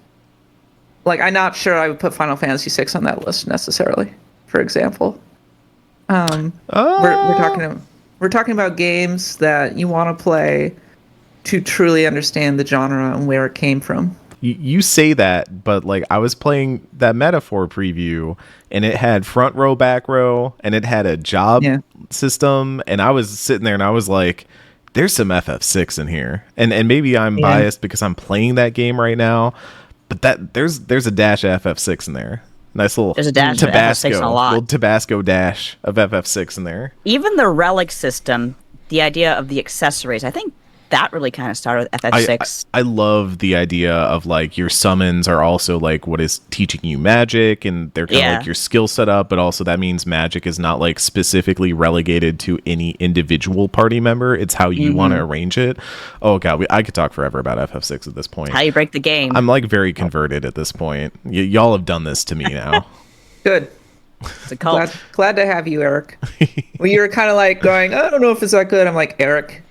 like, I'm not sure I would put Final Fantasy VI on that list necessarily, for example. We're talking about games that you want to play to truly understand the genre and where it came from. You say that, but like I was playing that Metaphor preview and it had front row, back row, and it had a job system, and I was sitting there and I was like, there's some FF6 in here. And maybe I'm biased because I'm playing that game right now, but there's a dash of FF6 in there. Nice little There's a dash Tabasco, of FF6 in a lot. little Tabasco dash of FF6 in there. Even the relic system, the idea of the accessories, I think that really kind of started with FF6. I love the idea of like your summons are also like what is teaching you magic, and they're kind of like your skill setup, but also that means magic is not like specifically relegated to any individual party member. It's how you want to arrange it. Oh god, I could talk forever about FF6 at this point. How you break the game. I'm like very converted at this point. Y'all have done this to me now. Good. It's a cult. Glad to have you, Eric. Well, you were kind of like going, I don't know if it's that good. I'm like, Eric,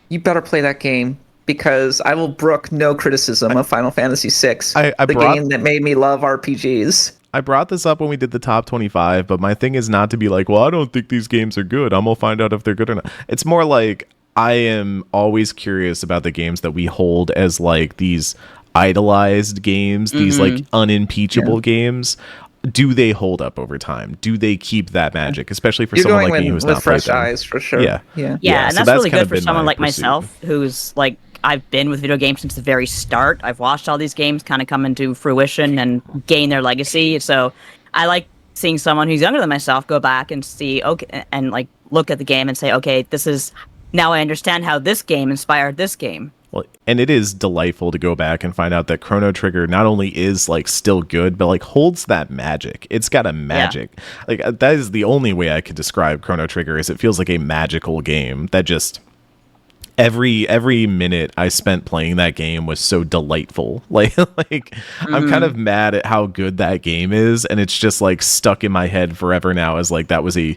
you better play that game because I will brook no criticism of Final Fantasy VI, the game that made me love RPGs. I brought this up when we did the top 25, but my thing is not to be like, well, I don't think these games are good. I'm going to find out if they're good or not. It's more like I am always curious about the games that we hold as like these idolized games, these like unimpeachable games. Do they hold up over time? Do they keep that magic, especially for someone like me who's not fresh played them? eyes for sure? Yeah, So and that's really good for someone like myself, who's like, I've been with video games since the very start. I've watched all these games kind of come into fruition and gain their legacy. So I like seeing someone who's younger than myself go back and see, okay, and like look at the game and say, okay, this is, now I understand how this game inspired this game. Well, and it is delightful to go back and find out that Chrono Trigger not only is like still good, but like holds that magic. It's got a magic. Like that is the only way I could describe Chrono Trigger, is it feels like a magical game that just every minute I spent playing that game was so delightful. Like I'm kind of mad at how good that game is, and it's just like stuck in my head forever now as like that was a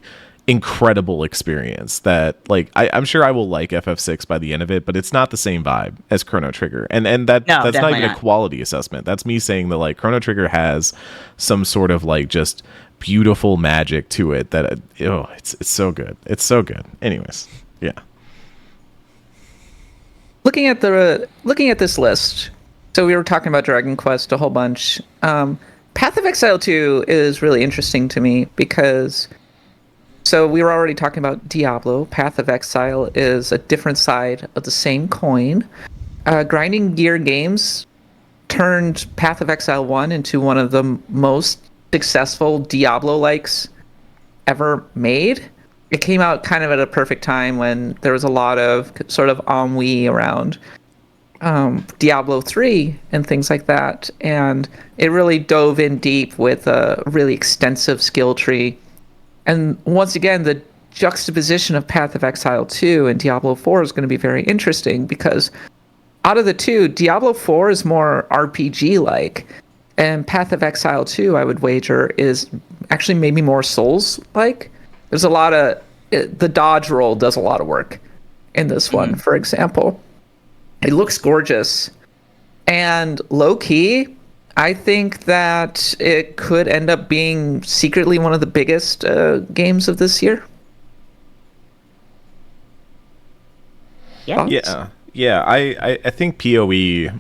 incredible experience that like I'm sure I will like FF6 by the end of it, but it's not the same vibe as Chrono Trigger, and that's not even a quality assessment. That's me saying that like Chrono Trigger has some sort of like just beautiful magic to it that it's so good. It's so good. Anyways, yeah. Looking at this list, so we were talking about Dragon Quest a whole bunch. Path of Exile 2 is really interesting to me because So we were already talking about Diablo. Path of Exile is a different side of the same coin. Grinding Gear Games turned Path of Exile 1 into one of the most successful Diablo-likes ever made. It came out kind of at a perfect time when there was a lot of sort of ennui around Diablo 3 and things like that. And it really dove in deep with a really extensive skill tree. And once again, the juxtaposition of Path of Exile 2 and Diablo 4 is going to be very interesting because out of the two, Diablo 4 is more RPG-like, and Path of Exile 2, I would wager, is actually maybe more Souls-like. There's a lot of... The dodge roll does a lot of work in this one, for example. It looks gorgeous. And low-key, I think that it could end up being secretly one of the biggest games of this year. Yeah. Yeah, I think PoE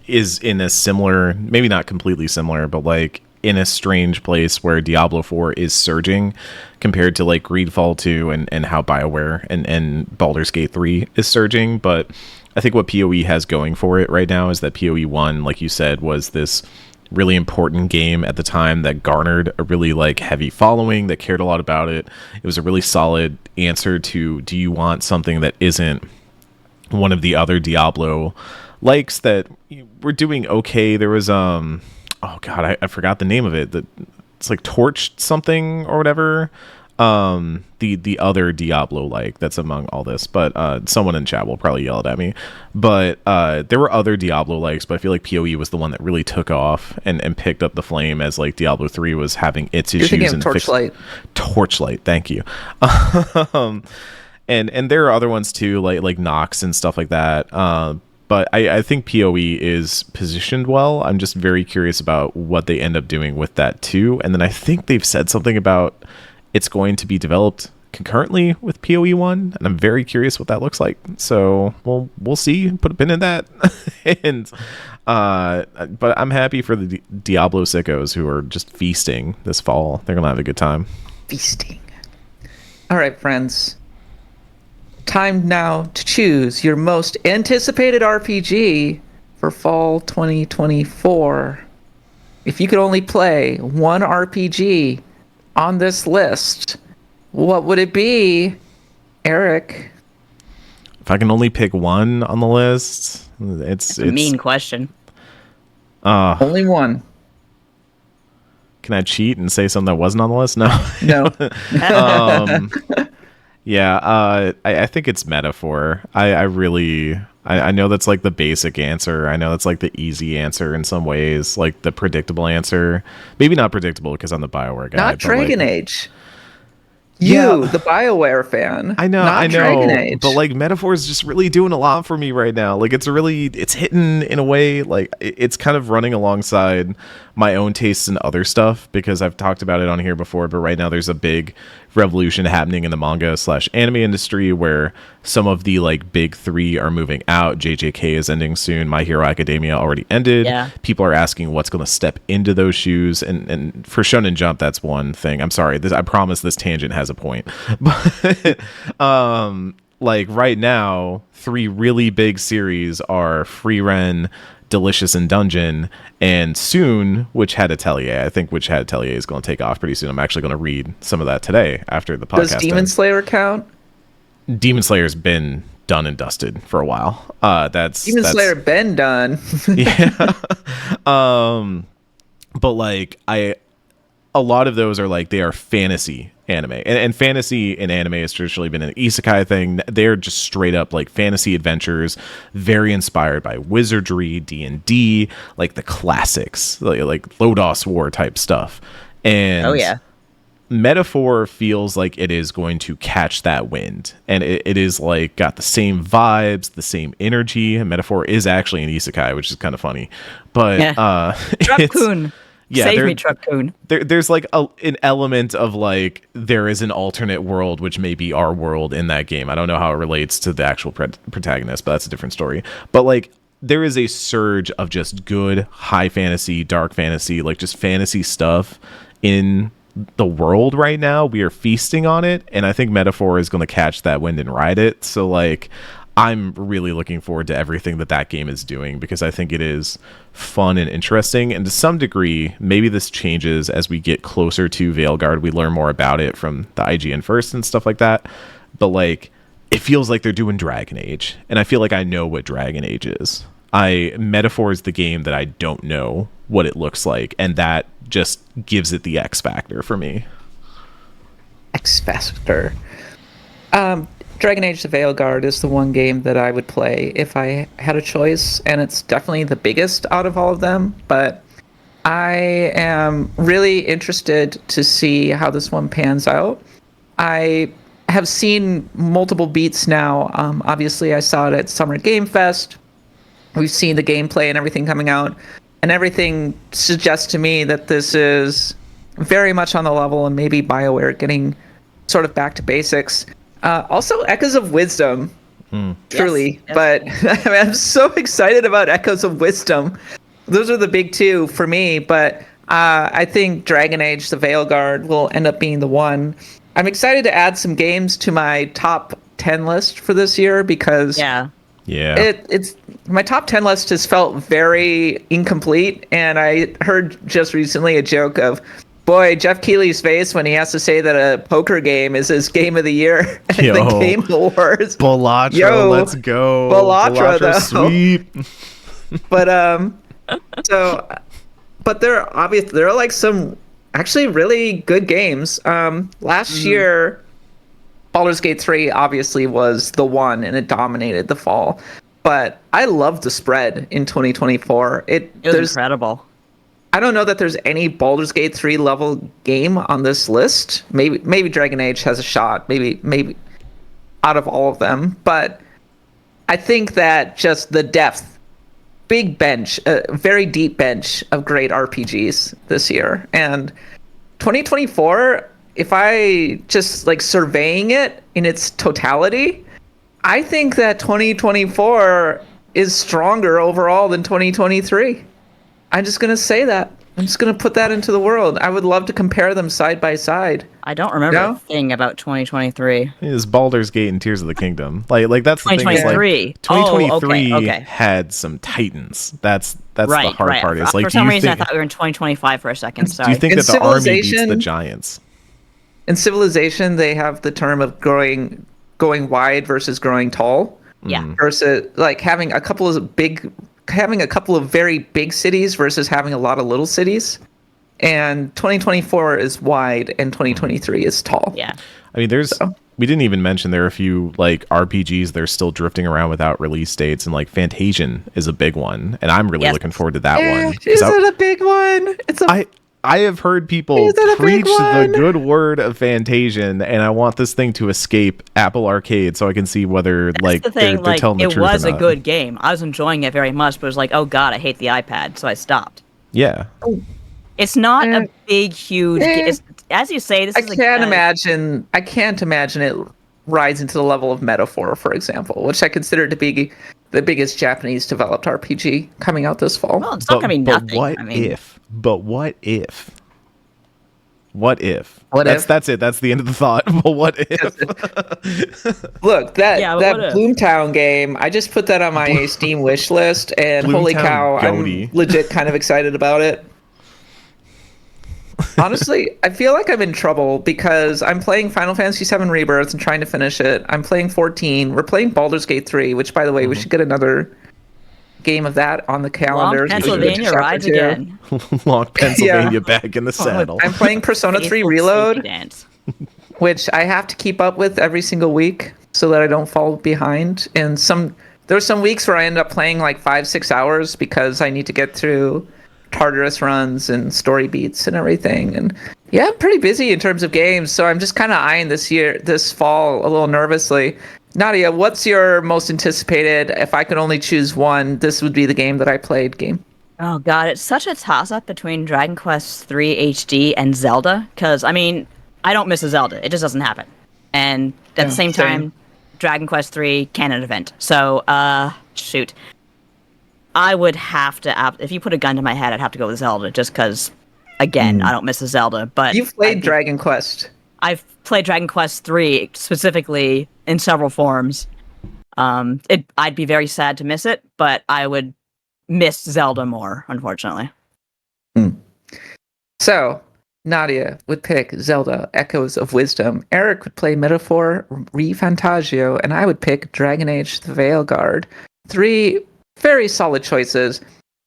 is in a similar, maybe not completely similar, but like in a strange place where Diablo 4 is surging compared to like Greedfall 2 and how BioWare and Baldur's Gate 3 is surging. But I think what PoE has going for it right now is that PoE 1, like you said, was this really important game at the time that garnered a really like heavy following that cared a lot about it. It was a really solid answer to, do you want something that isn't one of the other Diablo likes that were doing okay? There was oh god, I forgot the name of it. It's like Torch something or whatever. The other Diablo like that's among all this, but someone in chat will probably yell it at me. But there were other Diablo likes, but I feel like PoE was the one that really took off and picked up the flame as like Diablo 3 was having its issues. You're thinking of Torchlight. Torchlight, thank you. And there are other ones too, like Nox and stuff like that. But I think PoE is positioned well. I'm just very curious about what they end up doing with that too. And then I think they've said something about it's going to be developed concurrently with PoE 1, and I'm very curious what that looks like. So we'll see. Put a pin in that. And but I'm happy for the Diablo sickos who are just feasting this fall. They're gonna have a good time. Feasting. All right, friends. Time now to choose your most anticipated RPG for fall 2024. If you could only play one RPG on this list, what would it be, Eric? If I can only pick one on the list, it's a mean question. Only one. Can I cheat and say something that wasn't on the list? No. Yeah, I think it's Metaphor. I know that's like the basic answer. I know that's like the easy answer in some ways, like the predictable answer. Maybe not predictable because I'm the BioWare guy. Not Dragon Age. Yeah. The BioWare fan. I know, not Dragon Age. But like Metaphor is just really doing a lot for me right now. Like it's hitting in a way, like it's kind of running alongside my own tastes and other stuff because I've talked about it on here before, but right now there's a big revolution happening in the manga/anime industry where some of the like big three are moving out. JJK is ending soon. My Hero Academia already ended. Yeah. People are asking what's going to step into those shoes, and for Shonen Jump that's one thing. I'm sorry, I promise this tangent has a point. But like right now 3 really big series are Free Ren, Delicious and Dungeon, and soon Witch Hat Atelier. I think Witch Hat Atelier is going to take off pretty soon. I'm actually going to read some of that today after the podcast. Does Demon Slayer count? Demon Slayer's been done and dusted for a while. Demon Slayer been done. Yeah. But like a lot of those are like they are fantasy anime, and fantasy in anime has traditionally been an isekai thing. They're just straight up like fantasy adventures, very inspired by wizardry, D&D, like the classics, like Lodos War type stuff. And oh yeah, Metaphor feels like it is going to catch that wind, and it is like got the same vibes, the same energy. And Metaphor is actually an isekai, which is kind of funny, but Drop-kun. Yeah, save me, Truck-kun. There's like an element of like there is an alternate world, which may be our world in that game. I don't know how it relates to the actual protagonist, but that's a different story. But like there is a surge of just good high fantasy, dark fantasy, like just fantasy stuff in the world right now. We are feasting on it, and I think Metaphor is going to catch that wind and ride it. So like, I'm really looking forward to everything that game is doing, because I think it is fun and interesting. And to some degree, maybe this changes as we get closer to Veilguard. We learn more about it from the IGN first and stuff like that. But like, it feels like they're doing Dragon Age, and I feel like I know what Dragon Age is. Metaphor is the game that I don't know what it looks like, and that just gives it the X factor for me. X factor. Dragon Age Veilguard is the one game that I would play if I had a choice, and it's definitely the biggest out of all of them, but I am really interested to see how this one pans out. I have seen multiple beats now. Obviously, I saw it at Summer Game Fest. We've seen the gameplay and everything coming out, and everything suggests to me that this is very much on the level, and maybe BioWare getting sort of back to basics. Also, Echoes of Wisdom, truly. Yes. But I mean, I'm so excited about Echoes of Wisdom. Those are the big two for me, but I think Dragon Age, the Veilguard, will end up being the one. I'm excited to add some games to my top 10 list for this year, because it's my top 10 list has felt very incomplete, and I heard just recently a joke of, boy, Jeff Keighley's face when he has to say that a poker game is his game of the year at the Game Awards. Bellatra, let's go. Bellatra, though. Sweep. But there are like some actually really good games. Last year, Baldur's Gate 3 obviously was the one, and it dominated the fall. But I loved the spread in 2024. It was incredible. I don't know that there's any Baldur's Gate 3 level game on this list. Maybe Dragon Age has a shot. Maybe out of all of them. But I think that just the depth, big bench, a very deep bench of great RPGs this year. And 2024, if I just like surveying it in its totality, I think that 2024 is stronger overall than 2023. I'm just going to say that. I'm just going to put that into the world. I would love to compare them side by side. I don't remember a thing about 2023. It is Baldur's Gate and Tears of the Kingdom. Like that's the thing. 2023. 2023 had some titans. That's the hard part. Is like, for some reason I thought we were in 2025 for a second. Sorry. Do you think that the army beats the giants? In Civilization, they have the term of going wide versus growing tall. Yeah. Versus like having a couple of very big cities versus having a lot of little cities. And 2024 is wide and 2023 is tall. Yeah. I mean, we didn't even mention there are a few like RPGs that are still drifting around without release dates, and like Fantasian is a big one, and I'm really looking forward to that one. Is it a big one? I have heard people preach the good word of Fantasian, and I want this thing to escape Apple Arcade so I can see whether they're telling the truth or not. It was a good game. I was enjoying it very much, but it was like, oh god, I hate the iPad, so I stopped. Yeah. It's not a big, huge. As you say, this is. I can't imagine it rising to the level of Metaphor, for example, which I consider to be the biggest Japanese developed RPG coming out this fall. Well, it's not gonna be nothing. But what if? That's it. That's the end of the thought. But what if? Look, that Bloomtown game, I just put that on my Steam wish list, and holy cow, I'm legit kind of excited about it. Honestly, I feel like I'm in trouble because I'm playing Final Fantasy VII Rebirth and trying to finish it. I'm playing 14. We're playing Baldur's Gate 3, which, by the way, we should get another game of that on the calendar. Long Pennsylvania rides again. Long Pennsylvania back in the saddle. I'm playing Persona 3 Reload, which I have to keep up with every single week so that I don't fall behind. And there's some weeks where I end up playing like 5-6 hours because I need to get through Tartarus runs and story beats and everything. And yeah, I'm pretty busy in terms of games, so I'm just kind of eyeing this fall a little nervously. Nadia, what's your most anticipated, if I could only choose one, this would be the game that I played game? Oh god, it's such a toss-up between Dragon Quest 3 HD and Zelda, because, I mean, I don't miss a Zelda. It just doesn't happen. And at the same time, Dragon Quest 3 canon event. So, shoot. I would have to, if you put a gun to my head, I'd have to go with Zelda, just because again, I don't miss a Zelda, but You've played Dragon Quest. I've played Dragon Quest 3 specifically in several forms. I'd be very sad to miss it, but I would miss Zelda more, unfortunately. So, Nadia would pick Zelda Echoes of Wisdom. Eric would play Metaphor ReFantazio, and I would pick Dragon Age Veilguard. 3 very solid choices.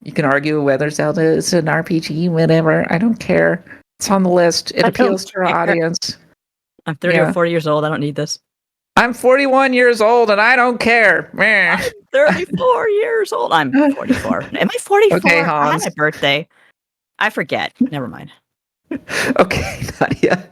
You can argue whether Zelda is an RPG, whatever. I don't care. It's on the list. It appeals to our audience. I'm 30 or 40 years old. I don't need this. I'm 41 years old, and I don't care. I'm 34 years old. I'm 44. Am I 44? Okay, I had Hans. my birthday. I forget. Never mind. Okay, Nadia.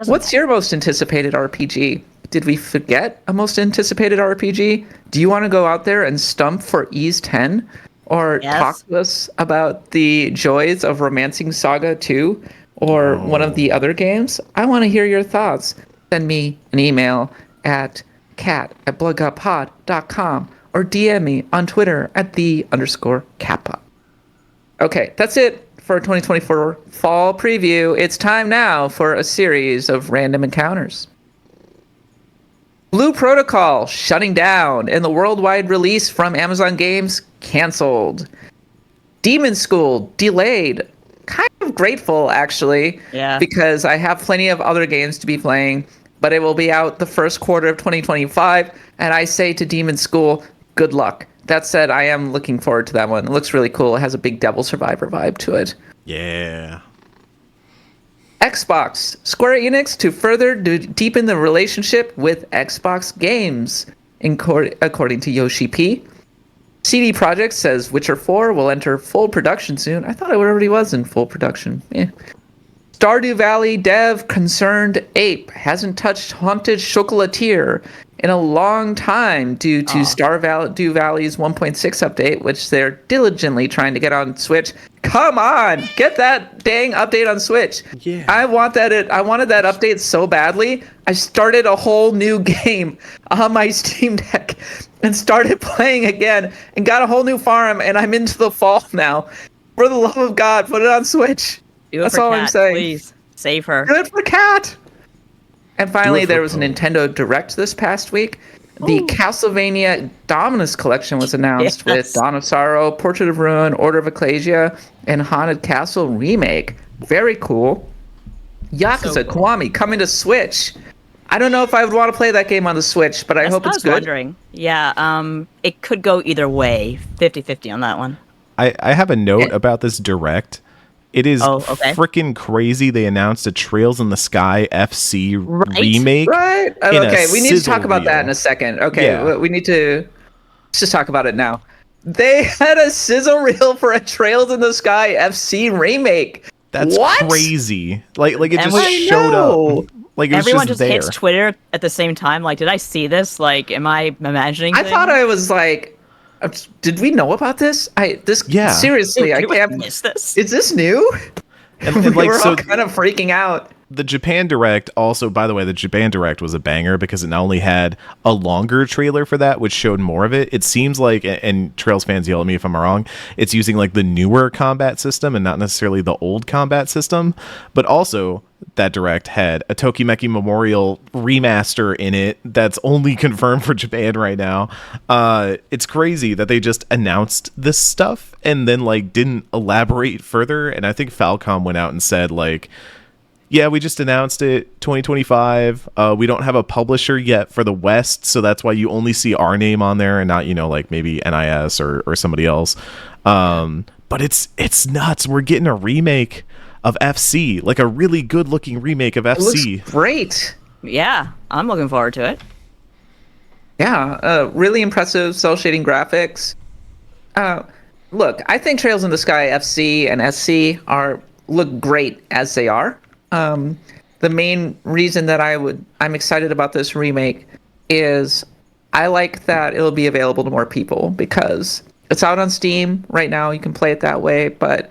What's your most anticipated RPG? Did we forget a most anticipated RPG? Do you want to go out there and stump for Ys 10? Or talk to us about the joys of Romancing Saga 2? Or one of the other games? I want to hear your thoughts. Send me an email at cat@bloodgutpod.com or DM me on Twitter at @the_catpod. Okay, that's it for 2024 fall preview. It's time now for a series of random encounters. Blue Protocol shutting down and the worldwide release from Amazon Games canceled. Demon School delayed. Kind of grateful, actually, because I have plenty of other games to be playing, but it will be out the first quarter of 2025, and I say to Demon School, good luck. That said, I am looking forward to that one. It looks really cool. It has a big Devil Survivor vibe to it. Yeah. Xbox. Square Enix to further deepen the relationship with Xbox games, according to Yoshi P. CD Projekt says Witcher 4 will enter full production soon. I thought it already was in full production. Stardew Valley dev concerned ape hasn't touched Haunted Chocolatier in a long time due to Stardew Valley's 1.6 update, which they're diligently trying to get on Switch. Come on, get that dang update on Switch. Yeah. I wanted that update so badly. I started a whole new game on my Steam Deck and started playing again and got a whole new farm, and I'm into the fall now. For the love of God, put it on Switch. That's all I'm saying. Please save her. Good for Cat. And finally, there was a Nintendo Direct this past week. The Castlevania Dominus Collection was announced with Dawn of Sorrow, Portrait of Ruin, Order of Ecclesia, and Haunted Castle Remake. Very cool. Yakuza Kiwami coming to Switch. I don't know if I would want to play that game on the Switch, but I hope it's good. I was wondering. Yeah, it could go either way. 50-50 on that one. I have a note about this Direct. It is freaking crazy. They announced a Trails in the Sky FC remake. Right. Okay, we need to talk about that in a second. Okay, we need to let's just talk about it now. They had a sizzle reel for a Trails in the Sky FC remake. That's crazy. Like it just showed up. Like it was everyone just there. there. Hits Twitter at the same time. Like, did I see this? Like, am I imagining? I thought I was like, did we know about this? Seriously, I can't miss this. Is this new? And we were all kind of freaking out. The Japan Direct also, by the way, the Japan Direct was a banger because it not only had a longer trailer for that, which showed more of it. It seems like, and Trails fans yell at me if I'm wrong, it's using like the newer combat system and not necessarily the old combat system. But also, that Direct had a Tokimeki Memorial remaster in it that's only confirmed for Japan right now. It's crazy that they just announced this stuff and then like didn't elaborate further. And I think Falcom went out and said like, yeah, we just announced it, 2025. We don't have a publisher yet for the West, so that's why you only see our name on there and not, like maybe NIS or somebody else. But it's nuts. We're getting a remake of FC, like a really good-looking remake of FC. It looks great. Yeah, I'm looking forward to it. Yeah, really impressive cel shading graphics. Look, I think Trails in the Sky FC and SC look great as they are. The main reason that I'm excited about this remake is I like that it'll be available to more people because it's out on Steam right now. You can play it that way, but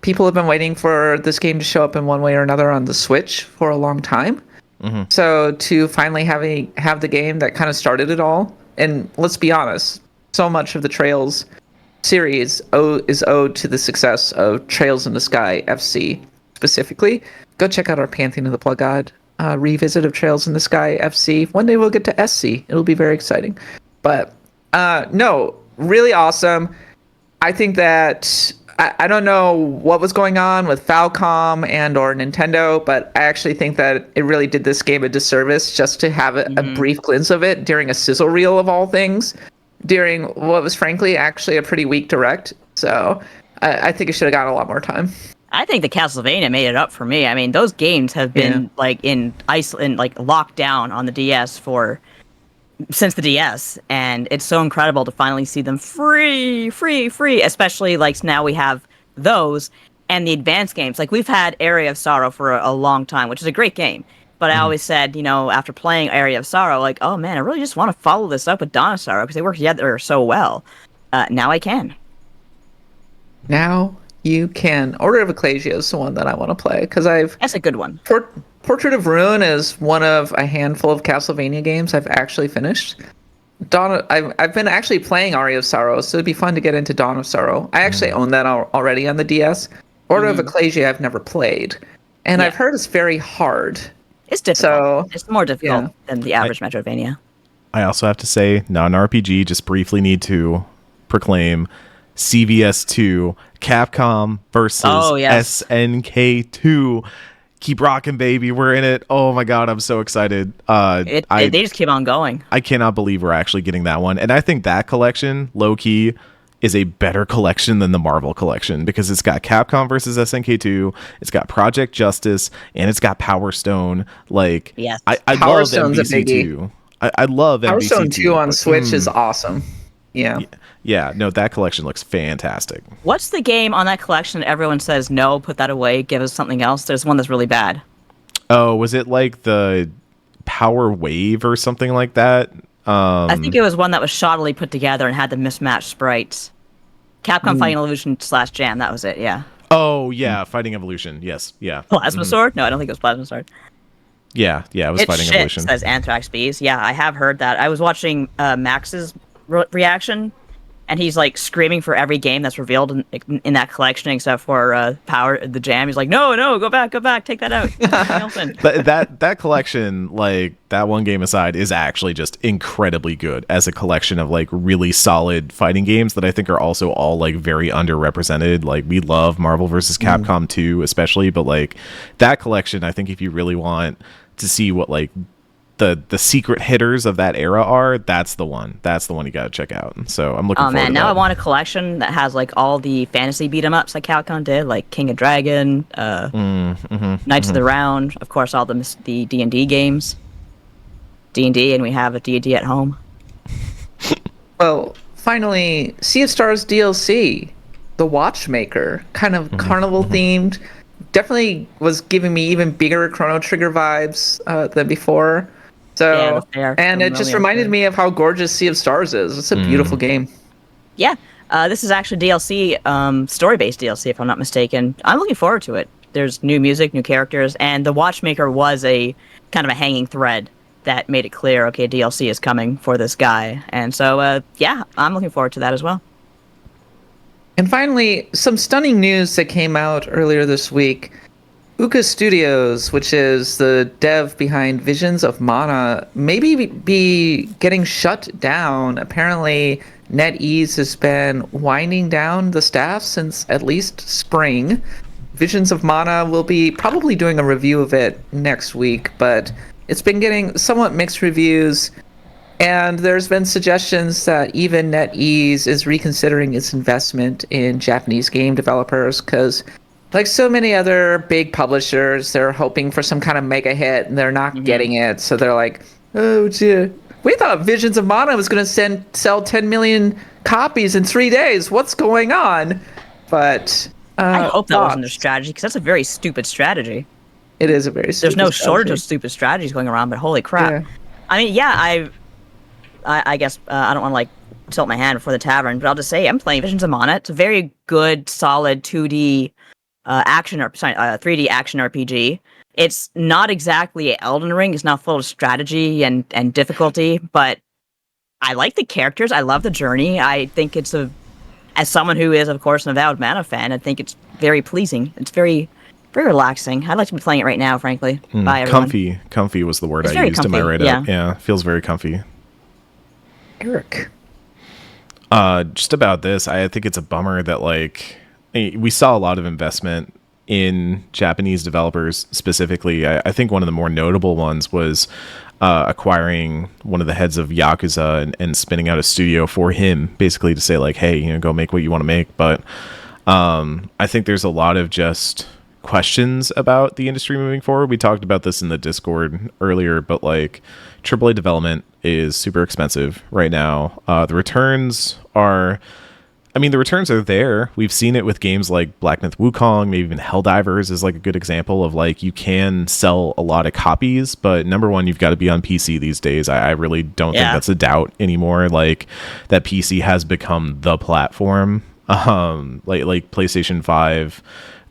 people have been waiting for this game to show up in one way or another on the Switch for a long time. Mm-hmm. So to finally have the game that kind of started it all, and let's be honest, so much of the Trails series is owed to the success of Trails in the Sky FC specifically. Go check out our Pantheon of the Blood God revisit of Trails in the Sky FC. One day we'll get to SC. It'll be very exciting. But no, really awesome. I think that I don't know what was going on with Falcom and or Nintendo, but I actually think that it really did this game a disservice just to have a brief glimpse of it during a sizzle reel of all things, during what was frankly actually a pretty weak direct. So I think it should have gotten a lot more time. I think the Castlevania made it up for me. I mean, those games have been like locked down on the DS since the DS, and it's so incredible to finally see them free, especially like now we have those and the advanced games. Like we've had Area of Sorrow for a long time, which is a great game, but I always said, after playing Area of Sorrow, like, oh man, I really just want to follow this up with Dawn of Sorrow because they work together so well. Now I can. Now you can. Order of Ecclesia is the one that I want to play because That's a good one. Portrait of Ruin is one of a handful of Castlevania games I've actually finished. I've been actually playing Aria of Sorrow, so it'd be fun to get into Dawn of Sorrow. I actually own that already on the DS. Order of Ecclesia I've never played, and I've heard it's very hard. It's difficult. It's more difficult than the average Metroidvania. I also have to say, non-RPG, just briefly need to proclaim CVS2, Capcom versus SNK2. Keep rocking, baby. We're in it. Oh my god, I'm so excited. They just keep on going. I cannot believe we're actually getting that one. And I think that collection, low-key, is a better collection than the Marvel collection because it's got Capcom versus SNK2, it's got Project Justice, and it's got Power Stone. Like, yes. I love MVC2. I love Power MVC2. Stone 2 on Switch is awesome. Yeah, no, that collection looks fantastic. What's the game on that collection that everyone says, no, put that away, give us something else? There's one that's really bad. Oh, was it like the Power Wave or something like that? I think it was one that was shoddily put together and had the mismatched sprites. Capcom Fighting Evolution / Jam, that was it, yeah. Oh, yeah, Fighting Evolution, yes, yeah. Plasma Sword? No, I don't think it was Plasma Sword. Yeah, it was Fighting Evolution. Says Anthrax Bees. Yeah, I have heard that. I was watching Max's reaction, and he's like screaming for every game that's revealed in that collection except for Power the Jam. He's like, no, go back, take that out. that collection, like that one game aside, is actually just incredibly good as a collection of like really solid fighting games that I think are also all like very underrepresented. Like we love Marvel vs. Capcom 2 especially, but like that collection, I think if you really want to see what like the secret hitters of that era are, that's the one you gotta check out. So I'm looking forward to now that. I want a collection that has like all the fantasy beat 'em ups like Capcom did, like King of Dragon, Knights of the Round, of course all the D&D games, D&D, and we have a D&D at home. Well, finally, Sea of Stars DLC, The Watchmaker, kind of carnival themed, definitely was giving me even bigger Chrono Trigger vibes than before. So, and it just reminded me of how gorgeous Sea of Stars is. It's a beautiful game. Yeah, this is actually DLC, story-based DLC, if I'm not mistaken. I'm looking forward to it. There's new music, new characters, and the Watchmaker was a kind of a hanging thread that made it clear, okay, DLC is coming for this guy. And so, yeah, I'm looking forward to that as well. And finally, some stunning news that came out earlier this week. Uka Studios, which is the dev behind Visions of Mana, maybe be getting shut down. Apparently, NetEase has been winding down the staff since at least spring. Visions of Mana will be probably doing a review of it next week, but it's been getting somewhat mixed reviews. And there's been suggestions that even NetEase is reconsidering its investment in Japanese game developers because, like so many other big publishers, they're hoping for some kind of mega hit and they're not getting it. So they're like, oh, gee, we thought Visions of Mana was going to sell 10 million copies in 3 days. What's going on? But I hope that wasn't their strategy because that's a very stupid strategy. It is a very stupid There's no strategy. shortage of stupid strategies going around, but holy crap. Yeah. I mean, yeah, I guess I don't want to like tilt my hand before the tavern, but I'll just say I'm playing Visions of Mana. It's a very good, solid 2D 3D action RPG. It's not exactly Elden Ring. It's not full of strategy and difficulty, but I like the characters. I love the journey. I think it's a as someone who is, of course, an avowed Mana fan, I think it's very pleasing. It's very, very relaxing. I'd like to be playing it right now, frankly. Bye, everyone. Comfy was the word It's I very used in my comfy, write-up. Yeah, feels very comfy. Eric. Just about this, I think it's a bummer that like we saw a lot of investment in Japanese developers specifically. I think one of the more notable ones was acquiring one of the heads of Yakuza and spinning out a studio for him, basically to say like, hey, go make what you want to make. But I think there's a lot of just questions about the industry moving forward. We talked about this in the Discord earlier, but like AAA development is super expensive right now. The returns are there. We've seen it with games like Black Myth Wukong, maybe even Helldivers is like a good example of like you can sell a lot of copies, but number one, you've got to be on PC these days. I really don't think that's a doubt anymore. Like that PC has become the platform. Like PlayStation 5,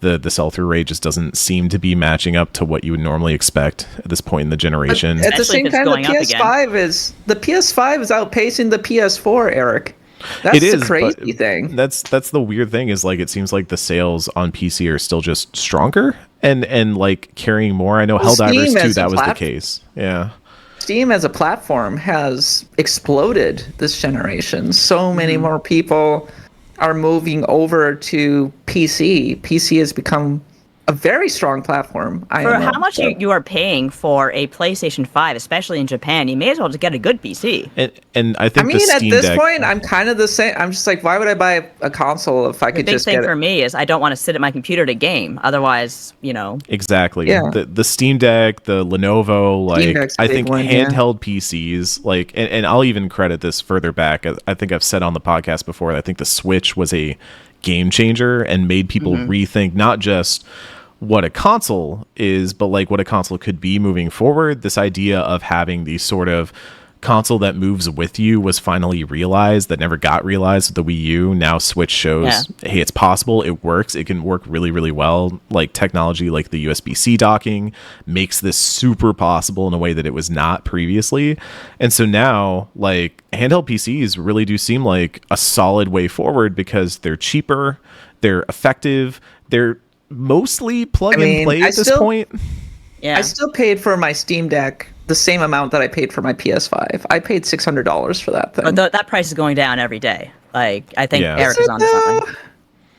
the sell-through rate just doesn't seem to be matching up to what you would normally expect at this point in the generation. At the same time, the PS5 is outpacing the PS4, Eric. That's the crazy thing. That's the weird thing is like it seems like the sales on PC are still just stronger and like carrying more. I know Helldivers 2 that was the case. Yeah. Steam as a platform has exploded this generation. So many more people are moving over to PC. PC has become a very strong platform. For how much you are paying for a PlayStation 5, especially in Japan, you may as well just get a good PC. And I think at this point, I'm kind of the same. I'm just like, why would I buy a console if I could just get it? The big thing for me is I don't want to sit at my computer to game. Otherwise, Exactly. Yeah. The Steam Deck, the Lenovo, like I think handheld PCs, like, and I'll even credit this further back. I think I've said on the podcast before that I think the Switch was a game changer and made people rethink not just what a console is, but like what a console could be moving forward. This idea of having the sort of console that moves with you was finally realized, that never got realized with the Wii U. Now Switch shows, hey, it's possible, it works, it can work really, really well. Like technology like the USB-C docking makes this super possible in a way that it was not previously. And so now, like, handheld PCs really do seem like a solid way forward because they're cheaper, they're effective, they're mostly plug and play at this point. Yeah. I still paid for my Steam Deck the same amount that I paid for my PS5. I paid $600 for that thing. But that price is going down every day. Like, I think Eric is onto something.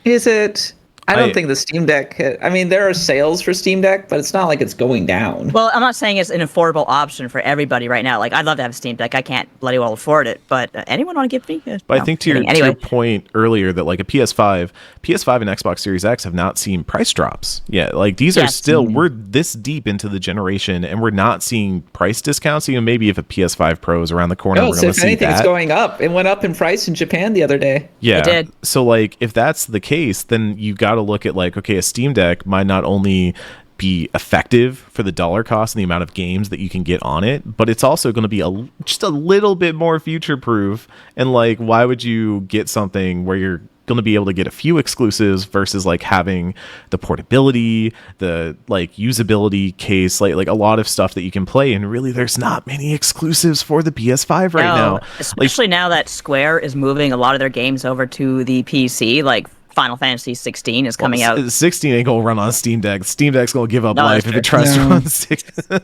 Is it? I don't think the Steam Deck... there are sales for Steam Deck, but it's not like it's going down. Well, I'm not saying it's an affordable option for everybody right now. Like, I'd love to have a Steam Deck. I can't bloody well afford it, but anyone want to give me? But I think to your point earlier that like a PS5 and Xbox Series X have not seen price drops yet. Like these are still, we're this deep into the generation and we're not seeing price discounts. Maybe if a PS5 Pro is around the corner, we're going to see that. If anything, it's going up. It went up in price in Japan the other day. Yeah. It did. So like if that's the case, then you got to look at like, okay, a Steam Deck might not only be effective for the dollar cost and the amount of games that you can get on it, but it's also going to be just a little bit more future proof. And like, why would you get something where you're going to be able to get a few exclusives versus like having the portability, the like usability case, like a lot of stuff that you can play, and really there's not many exclusives for the PS5 right now, especially now that Square is moving a lot of their games over to the PC. Like Final Fantasy 16 is coming out. 16 ain't gonna run on Steam Deck. Steam Deck's gonna give up life if it tries to run 16.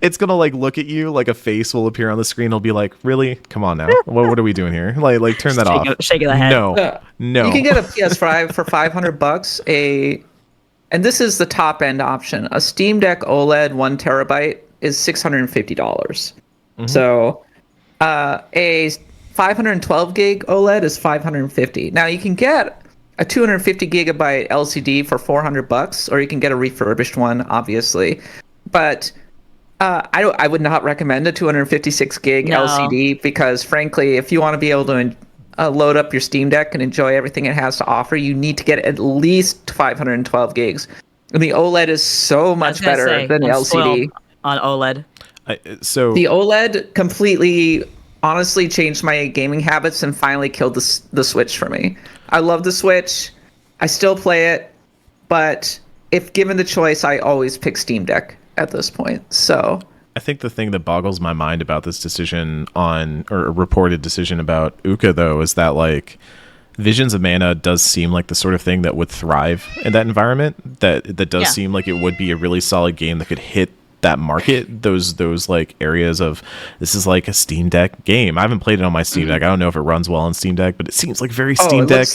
It's gonna like look at you, like a face will appear on the screen. It'll be like, really? Come on now. What are we doing here? Like turn that off. Shaking the head. No. You can get a PS5 for $500. And this is the top end option. A Steam Deck OLED 1 terabyte is $650. So a 512 gig OLED is $550. Now you can get a 250 gigabyte LCD for $400, or you can get a refurbished one, obviously. But I would not recommend a 256 gig LCD because, frankly, if you want to be able to load up your Steam Deck and enjoy everything it has to offer, you need to get at least 512 gigs. And the OLED is so much better than the LCD. On OLED. So the OLED completely, honestly, changed my gaming habits and finally killed the Switch for me. I love the Switch. I still play it, but if given the choice, I always pick Steam Deck at this point. So I think the thing that boggles my mind about this decision or a reported decision about Uka, though, is that like Visions of Mana does seem like the sort of thing that would thrive in that environment. That does seem like it would be a really solid game that could hit that market, those like areas of, this is like a Steam Deck game. I haven't played it on my Steam Deck. I don't know if it runs well on Steam Deck, but it seems like very Steam Deck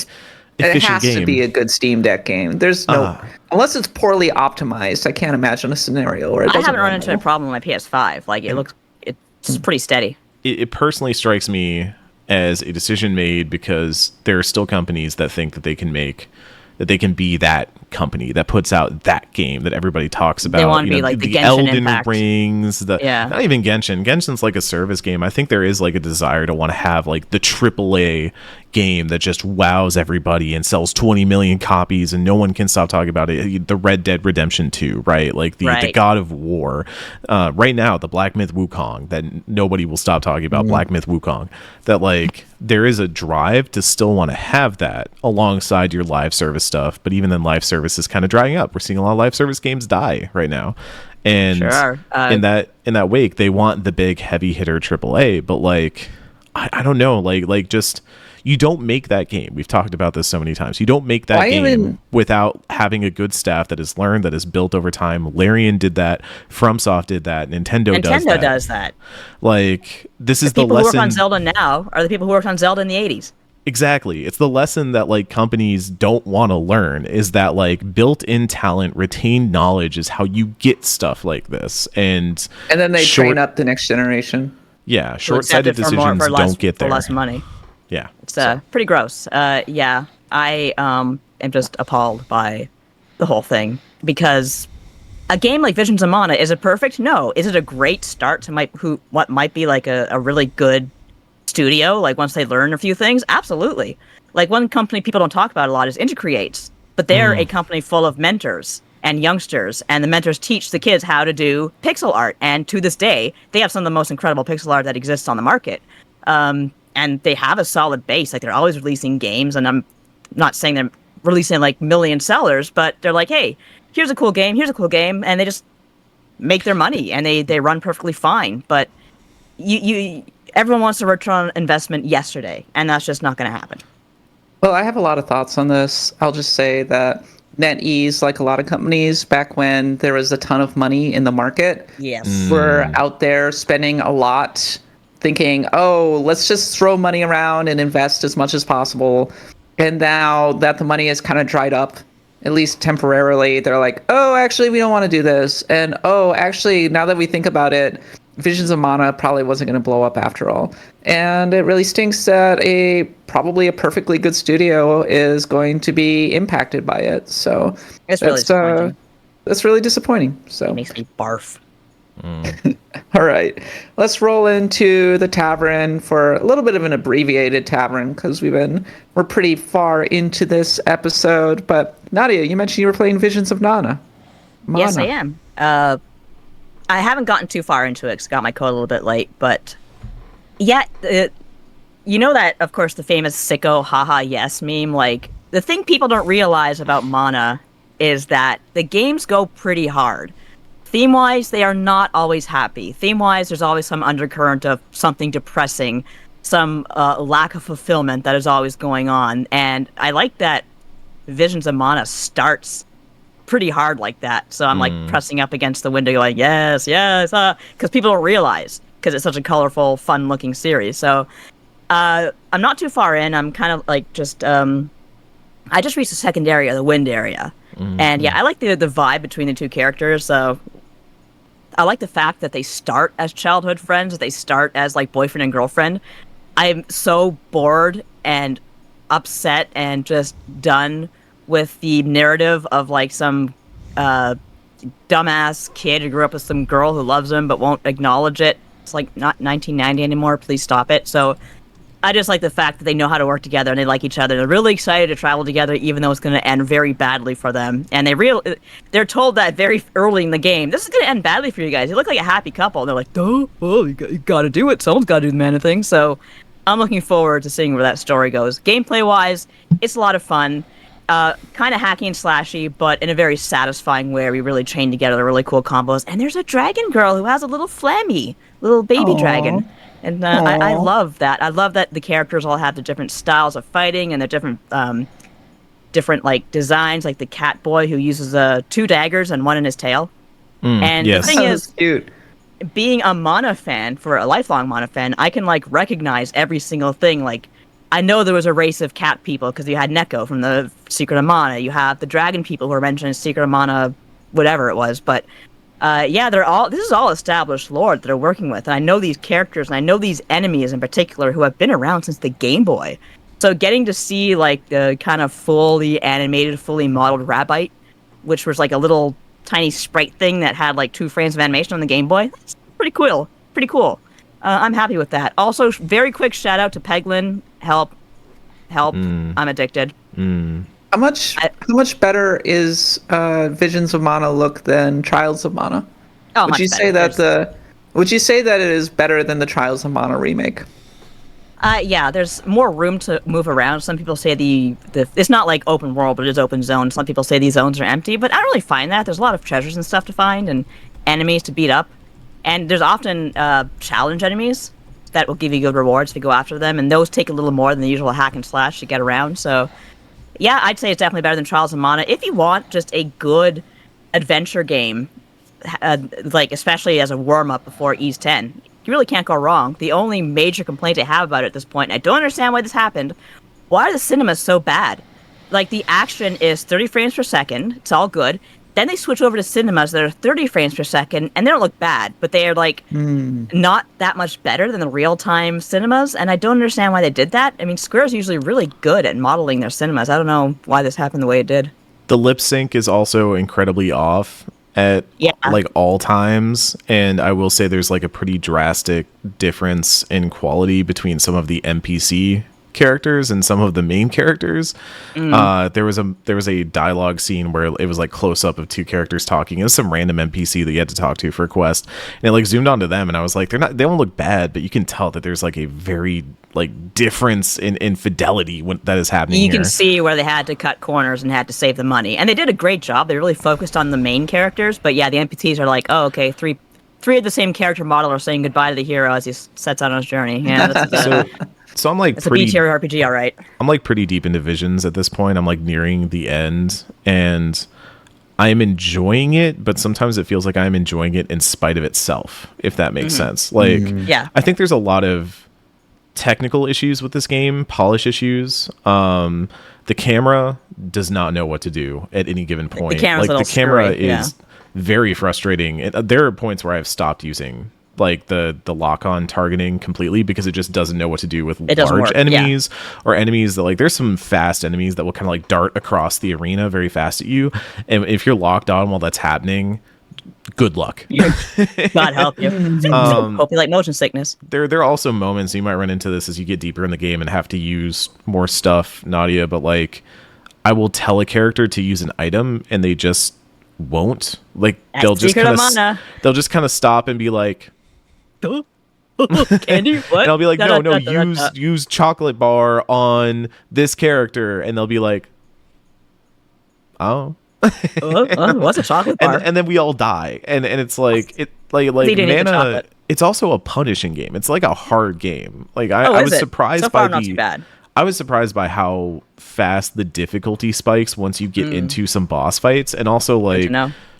efficient it has game. to be a good Steam Deck game. There's no, unless it's poorly optimized, I can't imagine a scenario where it doesn't. I haven't run into a well. problem on my PS5. Like it's pretty steady. It personally strikes me as a decision made because there are still companies that think that they can be that company that puts out that game that everybody talks about. They want to be like the Genshin Elden Impact. Rings, not even Genshin. Genshin's like a service game. I think there is like a desire to want to have like the AAA game that just wows everybody and sells 20 million copies and no one can stop talking about it. The Red Dead Redemption 2, right? Like the God of War. Right now, the Black Myth Wukong that nobody will stop talking about. Black Myth Wukong. That like there is a drive to still want to have that alongside your live service stuff, but even then live service is kind of drying up. We're seeing a lot of live service games die right now. And in that wake, they want the big heavy hitter AAA, but like I don't know, like just you don't make that game. We've talked about this so many times. You don't make that game without having a good staff that has learned, that has built over time. Larian did that. FromSoft did that. Nintendo does that. Like, this is the lesson. The people who work on Zelda now are the people who worked on Zelda in the 80s. Exactly. It's the lesson that like companies don't want to learn, is that like built-in talent, retained knowledge is how you get stuff like this. And then they train up the next generation. Yeah, short-sighted decisions don't get there. For less money. Yeah. It's pretty gross. I am just appalled by the whole thing, because a game like Visions of Mana, is it perfect? No. Is it a great start to what might be like a really good studio, like once they learn a few things? Absolutely. Like one company people don't talk about a lot is Intercreates, but they're a company full of mentors and youngsters, and the mentors teach the kids how to do pixel art, and to this day they have some of the most incredible pixel art that exists on the market. And they have a solid base. Like, they're always releasing games, and I'm not saying they're releasing like million sellers, but they're like, hey, here's a cool game, and they just make their money, and they run perfectly fine. But everyone wants a return on investment yesterday, and that's just not going to happen. Well, I have a lot of thoughts on this. I'll just say that NetEase, like a lot of companies, back when there was a ton of money in the market, were out there spending a lot, thinking, oh, let's just throw money around and invest as much as possible. And now that the money is kind of dried up, at least temporarily, they're like, oh, actually, we don't want to do this. And, oh, actually, now that we think about it, Visions of Mana probably wasn't going to blow up after all. And it really stinks that probably a perfectly good studio is going to be impacted by it. So it's really disappointing. That's really disappointing. So it makes me barf. All right, let's roll into the tavern for a little bit of an abbreviated tavern, because we're pretty far into this episode. But Nadia, you mentioned you were playing Visions of Mana. Yes, I am. I haven't gotten too far into it because I got my code a little bit late, but yeah, you know that, of course, the famous sicko haha yes meme. Like, the thing people don't realize about Mana is that the games go pretty hard. Theme-wise, they are not always happy. Theme-wise, there's always some undercurrent of something depressing, some lack of fulfillment that is always going on. And I like that Visions of Mana starts pretty hard like that. So I'm like pressing up against the window going, yes, because people don't realize, because it's such a colorful, fun-looking series. So I'm not too far in. I'm kind of like just... I just reached the second area, the wind area. And yeah, I like the vibe between the two characters. So I like the fact that they start as childhood friends, that they start as like boyfriend and girlfriend. I'm so bored and upset and just done with the narrative of like some dumbass kid who grew up with some girl who loves him but won't acknowledge it. It's like not 1990 anymore. Please stop it. So I just like the fact that they know how to work together and they like each other. They're really excited to travel together, even though it's going to end very badly for them. And they're told that very early in the game, this is going to end badly for you guys. You look like a happy couple. And they're like, oh, well, you got to do it. Someone's got to do the man thing. So I'm looking forward to seeing where that story goes. Gameplay-wise, it's a lot of fun. Kind of hacky and slashy, but in a very satisfying way. We really chain together the really cool combos. And there's a dragon girl who has a little flammy, little baby dragon. And I love that. I love that the characters all have the different styles of fighting and the different like designs, like the cat boy who uses 2 daggers and one in his tail. And yes. the thing is, cute. being a Mana fan, for a lifelong Mana fan, I can like recognize every single thing. Like, I know there was a race of cat people because you had Neko from the Secret of Mana. You have the dragon people who are mentioned in Secret of Mana, whatever it was. But yeah, this is all established lore that they're working with. And I know these characters and I know these enemies in particular who have been around since the Game Boy. So getting to see like the kind of fully animated, fully modeled Rabbite, which was like a little tiny sprite thing that had like 2 frames of animation on the Game Boy, that's pretty cool. Pretty cool. I'm happy with that. Also, very quick shout out to Peglin. Help. I'm addicted. How much better is Visions of Mana look than Trials of Mana? Oh, would much you say better. that would you say that it is better than the Trials of Mana remake? Yeah, there's more room to move around. Some people say the it's not like open world, but it is open zone. Some people say these zones are empty, but I don't really find that. There's a lot of treasures and stuff to find and enemies to beat up. And there's often challenge enemies that will give you good rewards if you go after them, and those take a little more than the usual hack and slash to get around. So, yeah, I'd say it's definitely better than Trials of Mana. If you want just a good adventure game, like especially as a warm-up before Ys 10, you really can't go wrong. The only major complaint I have about it at this point, and I don't understand why this happened, why are the cinemas so bad? Like, the action is 30 frames per second, it's all good. Then they switch over to cinemas that are 30 frames per second, and they don't look bad, but they are, like, not that much better than the real-time cinemas, and I don't understand why they did that. I mean, Square's usually really good at modeling their cinemas. I don't know why this happened the way it did. The lip sync is also incredibly off at like all times, and I will say there's like a pretty drastic difference in quality between some of the NPC characters and some of the main characters. There was a dialogue scene where it was like close up of 2 characters talking. It was some random NPC that you had to talk to for a quest, and it like zoomed onto them, and I was like, they don't look bad, but you can tell that there's like a very like difference in fidelity when that is happening. You can see where they had to cut corners and had to save the money, and they did a great job. They really focused on the main characters, but yeah, the NPCs are like, oh, okay, three of the same character model are saying goodbye to the hero as he sets out on his journey. Yeah, that's so I'm like it's a B-tier RPG, all right. I'm like pretty deep into Visions at this point. I'm like nearing the end, and I'm enjoying it, but sometimes it feels like I'm enjoying it in spite of itself, if that makes sense. Like, yeah, I think there's a lot of technical issues with this game, polish issues. The camera does not know what to do at any given point. The camera is very frustrating. There are points where I've stopped using like the lock-on targeting completely because it just doesn't know what to do with large enemies or enemies that like, there's some fast enemies that will kind of like dart across the arena very fast at you, and if you're locked on while that's happening, good luck. God help you. Hope you like motion sickness. There are also moments you might run into this as you get deeper in the game and have to use more stuff, Nadia, but like I will tell a character to use an item and they just won't. Like they'll just kind of stop and be like, candy? What? And I'll be like, no, use chocolate bar on this character, and they'll be like, oh. What's a chocolate bar? And then we all die, and it's like Mana. It's also a punishing game. It's like a hard game. Like I was surprised so far, not too bad. I was surprised by how fast the difficulty spikes once you get into some boss fights, and also like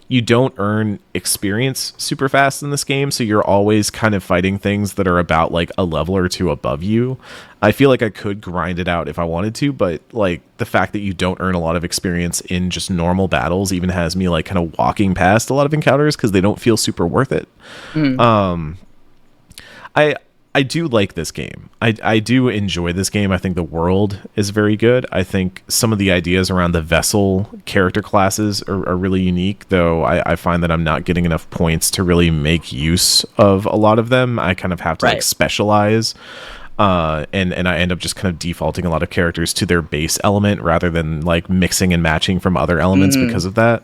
you don't earn experience super fast in this game, so you're always kind of fighting things that are about like a level or 2 above you. I feel like I could grind it out if I wanted to, but like the fact that you don't earn a lot of experience in just normal battles even has me like kind of walking past a lot of encounters because they don't feel super worth it. I do like this game. I do enjoy this game. I think the world is very good. I think some of the ideas around the vessel character classes are really unique, though I find that I'm not getting enough points to really make use of a lot of them. I kind of have to like specialize, and I end up just kind of defaulting a lot of characters to their base element rather than like mixing and matching from other elements because of that.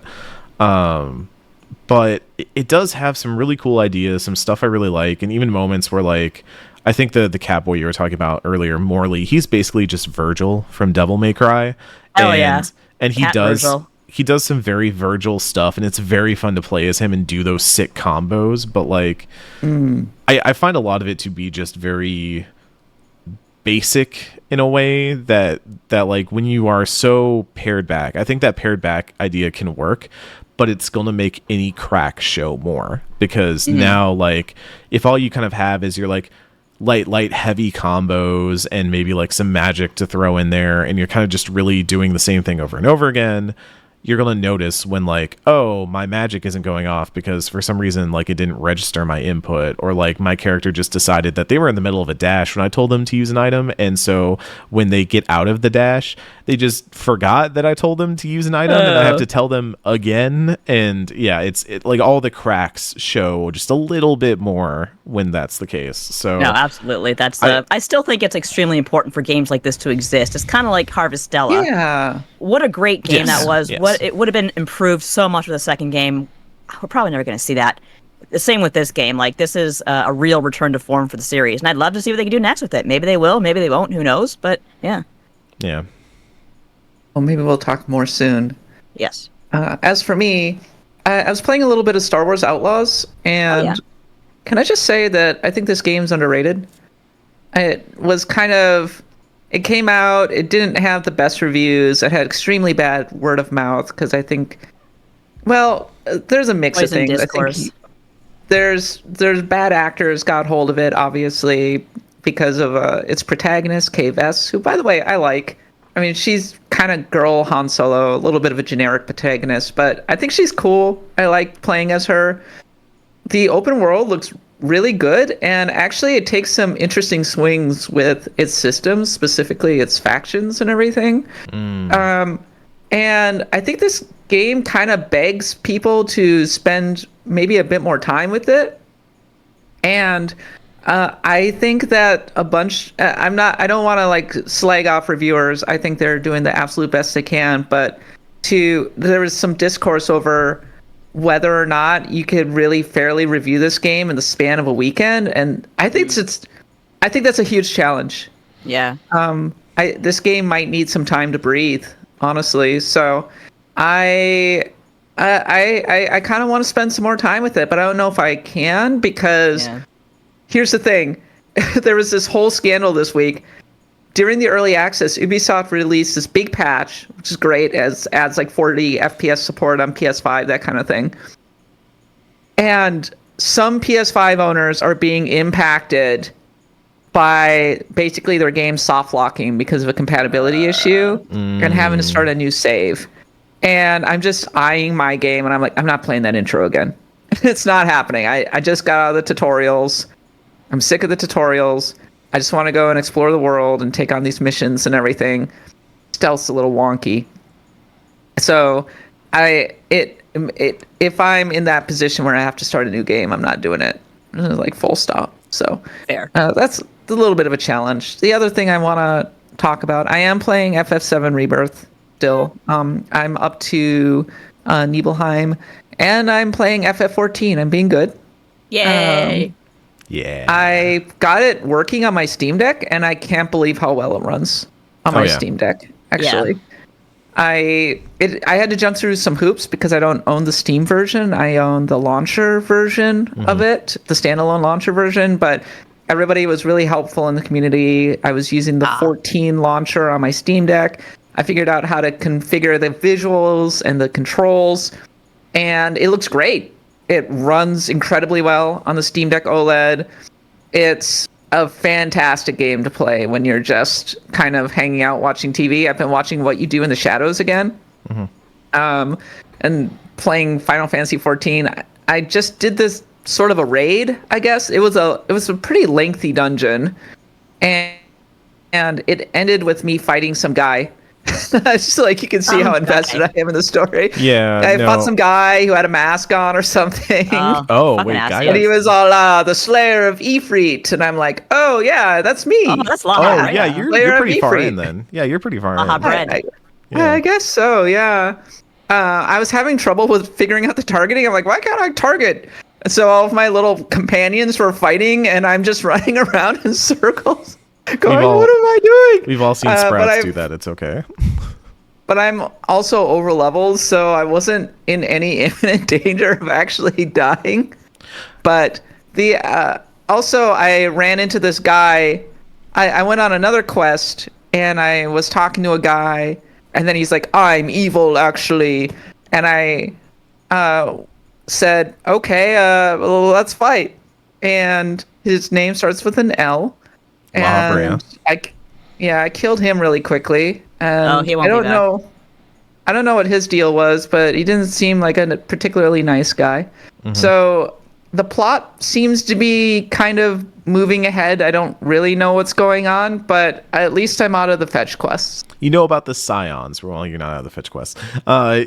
But it does have some really cool ideas, some stuff I really like, and even moments where like I think the catboy you were talking about earlier, Morley, he's basically just Virgil from Devil May Cry. And he he does some very Virgil stuff, and it's very fun to play as him and do those sick combos. But like, I find a lot of it to be just very basic in a way that like when you are so pared back, I think that pared back idea can work, but it's going to make any crack show more, because now like if all you kind of have is your like light heavy combos and maybe like some magic to throw in there, and you're kind of just really doing the same thing over and over again, you're going to notice when like, oh, my magic isn't going off because for some reason like it didn't register my input, or like my character just decided that they were in the middle of a dash when I told them to use an item, and so when they get out of the dash they just forgot that I told them to use an item, and I have to tell them again. And yeah, it's like all the cracks show just a little bit more when that's the case. So no, absolutely, that's I still think it's extremely important for games like this to exist. It's kind of like Harvestella. Yeah, what a great game that was. Yes. What it would have been improved so much with the second game. We're probably never going to see that. The same with this game. Like, this is a real return to form for the series, and I'd love to see what they can do next with it. Maybe they will, maybe they won't, who knows. But yeah. Well, maybe we'll talk more soon. Yes. As for me, I was playing a little bit of Star Wars Outlaws, and can I just say that I think this game's underrated? It was it came out, it didn't have the best reviews, it had extremely bad word of mouth, because I think, well, there's a mix of things. I think there's bad actors got hold of it, obviously, because of its protagonist, Kay Vess, who, by the way, I like. I mean, she's kind of girl Han Solo, a little bit of a generic protagonist, but I think she's cool. I like playing as her. The open world looks really good, and actually it takes some interesting swings with its systems, specifically its factions and everything. And I think this game kind of begs people to spend maybe a bit more time with it. And I think that a bunch, I don't want to like slag off reviewers. I think they're doing the absolute best they can, but there was some discourse over whether or not you could really fairly review this game in the span of a weekend. And I think that's a huge challenge. Yeah. This game might need some time to breathe, honestly. So I kind of want to spend some more time with it, but I don't know if I can, because here's the thing. There was this whole scandal this week. During the early access, Ubisoft released this big patch, which is great, as adds like 40 FPS support on PS5, that kind of thing. And some PS5 owners are being impacted by basically their game soft locking because of a compatibility issue and having to start a new save. And I'm just eyeing my game, and I'm like, I'm not playing that intro again. It's not happening. I just got out of the tutorials. I'm sick of the tutorials. I just want to go and explore the world and take on these missions and everything. Stealth's a little wonky. So if I'm in that position where I have to start a new game, I'm not doing it. Like, full stop. So fair. That's a little bit of a challenge. The other thing I want to talk about, I am playing FF7 Rebirth still. I'm up to Nibelheim, and I'm playing FF14. I'm being good. Yay. Yeah. I got it working on my Steam Deck, and I can't believe how well it runs on my Steam Deck, actually. I had to jump through some hoops because I don't own the Steam version. I own the launcher version of it, the standalone launcher version, but everybody was really helpful in the community. I was using the 14 launcher on my Steam Deck. I figured out how to configure the visuals and the controls, and it looks great. It runs incredibly well on the Steam Deck OLED. It's a fantastic game to play when you're just kind of hanging out watching TV. I've been watching What You Do in the Shadows again, and playing Final Fantasy 14. I just did this sort of a raid, I guess. It was a pretty lengthy dungeon, and it ended with me fighting some guy. Just like you can see how invested I am in the story. Yeah, I fought some guy who had a mask on or something. Wait, guy. And he was all the Slayer of Ifrit, and I'm like, oh yeah, that's me. Oh, that's Laha. Yeah, you're pretty far in then. Yeah, you're pretty far in. Bread. I guess so. Yeah. I was having trouble with figuring out the targeting. I'm like, why can't I target? So all of my little companions were fighting, and I'm just running around in circles. Going, what am I doing? We've all seen Sprouts do that. It's okay. but I'm also over leveled, so I wasn't in any imminent danger of actually dying. But the also I ran into this guy. I went on another quest and I was talking to a guy, and then he's like, "I'm evil, actually," and I said, "Okay, well, let's fight." And his name starts with an L, and I killed him really quickly. And he won't be back. I don't know what his deal was, but he didn't seem like a particularly nice guy. So the plot seems to be kind of moving ahead. I don't really know what's going on, but at least I'm out of the fetch quests. You know about the scions. Well, you're not out of the fetch quests.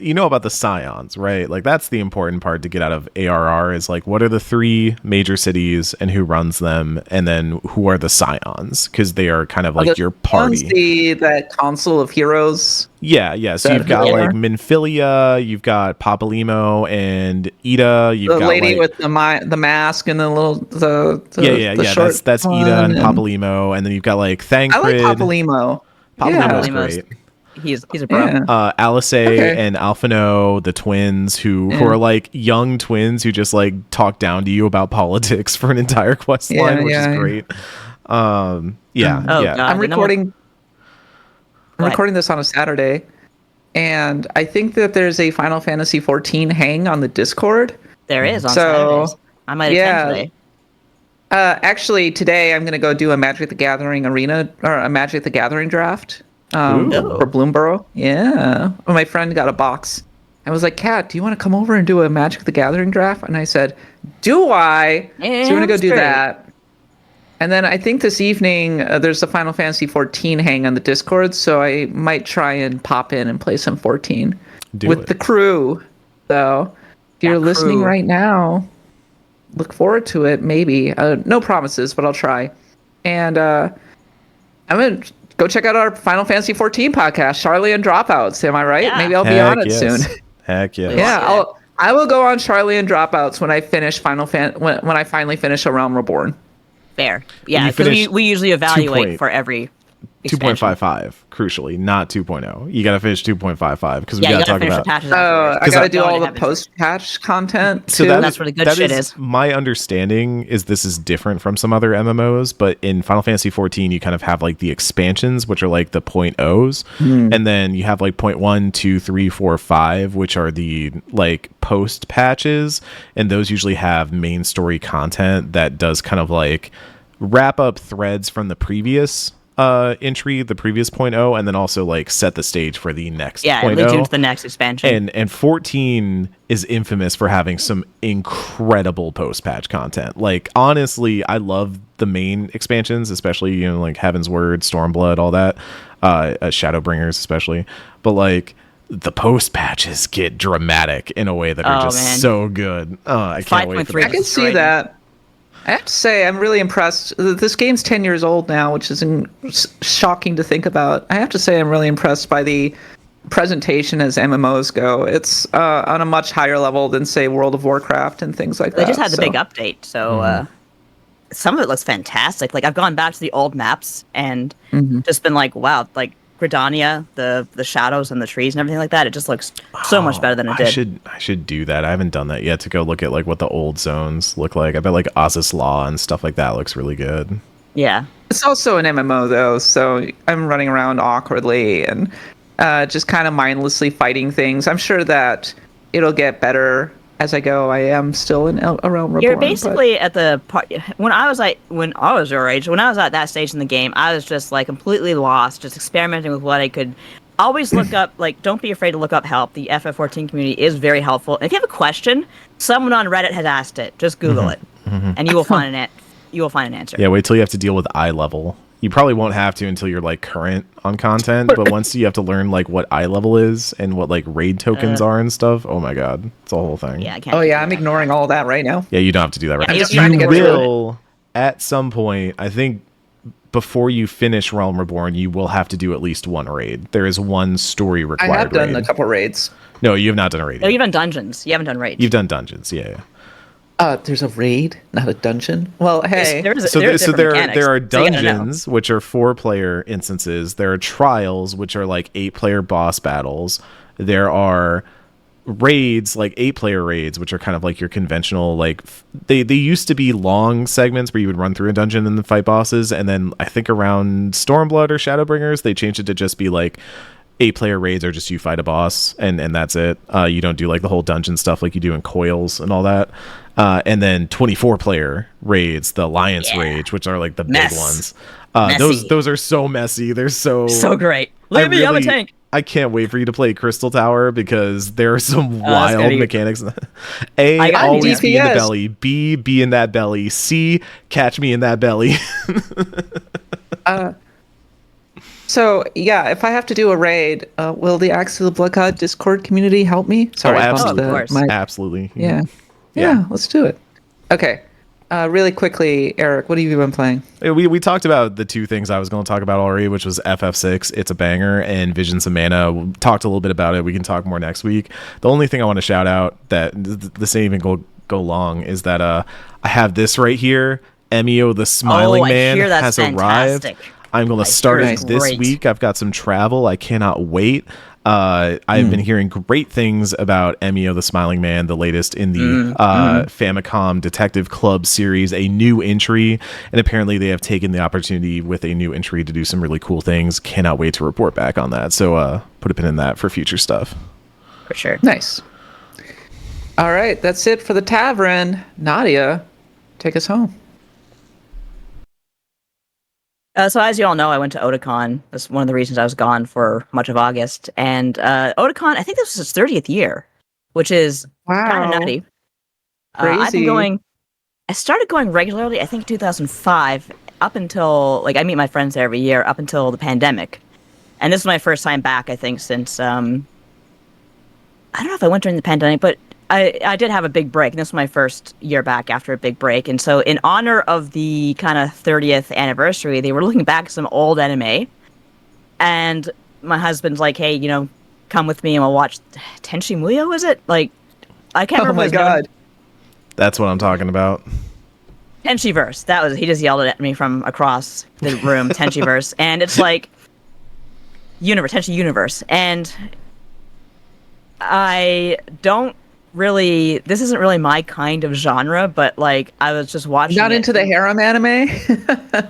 You know about the scions, right? Like, that's the important part to get out of ARR is, like, what are the 3 major cities and who runs them? And then who are the scions? Because they are kind of like your party. That Council of Heroes. Yeah. So you've got, like, Minfilia, you've got Papalimo and Ida. You've got lady like, with the mask and the little... That's Ida and Papalimo. And then you've got, like, Thancred. I like Papalimo. Papalimo's great. He's a pro. Yeah. Alice and Alphino, the twins, who are like young twins who just like talk down to you about politics for an entire quest line, which is great. God, I'm recording this on a Saturday, and I think that there's a Final Fantasy 14 hang on the Discord. There is on Saturdays. I might attend today. Actually, today I'm going to go do a Magic the Gathering arena or a Magic the Gathering draft for Bloomborough. Yeah. Well, my friend got a box. I was like, Kat, do you want to come over and do a Magic the Gathering draft? And I said, do I? Yeah, so we're going to go do great. that. And then I think this evening there's a Final Fantasy 14 hang on the Discord, so I might try and pop in and play some 14 with the crew. So if you're listening right now, look forward to it, maybe. No promises, but I'll try. And I'm going to go check out our Final Fantasy 14 podcast, Charlie and Dropouts. Am I right? Yeah. Maybe I'll be on it soon. Heck yeah. Yeah, I will go on Charlie and Dropouts when I finish when I finally finish A Realm Reborn. Fair. Yeah, because we usually evaluate for every 2.55, crucially, not 2.0. You got to finish 2.55 because we got to talk about. I got to do all the post-patch content. So too. That's where the good shit is. My understanding is this is different from some other MMOs, but in Final Fantasy 14, you kind of have like the expansions, which are like the .0s, and then you have like .1, 2, 3, 4, 5, which are the like post patches, and those usually have main story content that does kind of like wrap up threads from the previous entry, the previous .0, and then also like set the stage for the next it leads you into the next expansion. And 14 is infamous for having some incredible post-patch content. Like, honestly, I love the main expansions, especially, like Heaven's Word, Stormblood, all that, Shadowbringers especially, but like the post patches get dramatic in a way that are just so good. I can't wait for that. I can see that. I have to say, I'm really impressed. This game's 10 years old now, which is shocking to think about. I have to say, I'm really impressed by the presentation as MMOs go. It's on a much higher level than, say, World of Warcraft and things like that. They just had the big update, so some of it looks fantastic. Like, I've gone back to the old maps and just been like, wow, like Gridania, the shadows and the trees and everything like that, it just looks so much better than it did. I should do that. I haven't done that yet, to go look at like what the old zones look like. I bet like Oz's Law and stuff like that looks really good. Yeah. It's also an MMO though, so I'm running around awkwardly and just kind of mindlessly fighting things. I'm sure that it'll get better as I go. I am still in A Realm Reborn. You're basically at the part when I was your age, when I was at that stage in the game, I was just like completely lost, just experimenting with what I could. Always look up, like, don't be afraid to look up help. The FF14 community is very helpful. And if you have a question, someone on Reddit has asked it. Just Google it, and you will find an answer. Yeah, wait till you have to deal with eye level. You probably won't have to until you're like current on content, but once you have to learn like what eye level is and what like raid tokens are and stuff, oh my god, it's a whole thing. Yeah, I can't. Oh yeah, I'm ignoring all that right now. Yeah, you don't have to do that right now. I'm just trying to get through it. At some point, I think before you finish Realm Reborn, you will have to do at least one raid. There is one story required. I have done a couple raids. No, you have not done a raid. No, you've done dungeons. You haven't done raids. You've done dungeons, yeah. There's a raid, not a dungeon. Well, hey. There are dungeons, which are 4-player instances. There are trials, which are like 8-player boss battles. There are raids, like 8-player raids, which are kind of like your conventional, like they used to be long segments where you would run through a dungeon and then fight bosses, and then I think around Stormblood or Shadowbringers they changed it to just be like 8-player raids are just you fight a boss and that's it. You don't do like the whole dungeon stuff like you do in Coils and all that. And then 24-player raids, the Alliance Rage, which are like the big ones. Those are so messy. They're so great. Leave me on the tank. I can't wait for you to play Crystal Tower because there are some wild mechanics. A, always be in the belly. B, be in that belly. C, catch me in that belly. So, yeah, if I have to do a raid, will the Axe of the Blood God Discord community help me? Sorry, absolutely. Of course. Absolutely. Yeah, let's do it. Okay. Really quickly, Eric, what have you been playing? We talked about the two things I was going to talk about already, which was FF6, It's a Banger, and Visions of Mana. We talked a little bit about it. We can talk more next week. The only thing I want to shout out that this ain't even go long is that I have this right here. Emio the Smiling Man has arrived. I'm going to start it this week. I've got some travel. I cannot wait. I've been hearing great things about Emio the Smiling Man, the latest in the Famicom Detective Club series, a new entry, and apparently they have taken the opportunity with a new entry to do some really cool things. Cannot wait to report back on that. So put a pin in that for future stuff. For sure. Nice. All right, that's it for the tavern. Nadia, take us home. So as you all know, I went to Otakon. That's one of the reasons I was gone for much of August. And Otakon, I think this was its 30th year, which is kind of nutty. Crazy. I started going regularly, I think 2005, up until, like, I meet my friends there every year, up until the pandemic. And this is my first time back, I think, since, I don't know if I went during the pandemic, but I did have a big break, and this was my first year back after a big break. And so in honor of the kind of 30th anniversary, they were looking back at some old anime. And my husband's like, hey, come with me and we'll watch Tenchi Muyo, is it? Like, I can't remember. Oh my God. That's what I'm talking about. Tenchiverse. He just yelled it at me from across the room, Tenchiverse. And it's like, Tenchi Universe. And I don't really, this isn't really my kind of genre, but like I was just watching Not into the harem anime?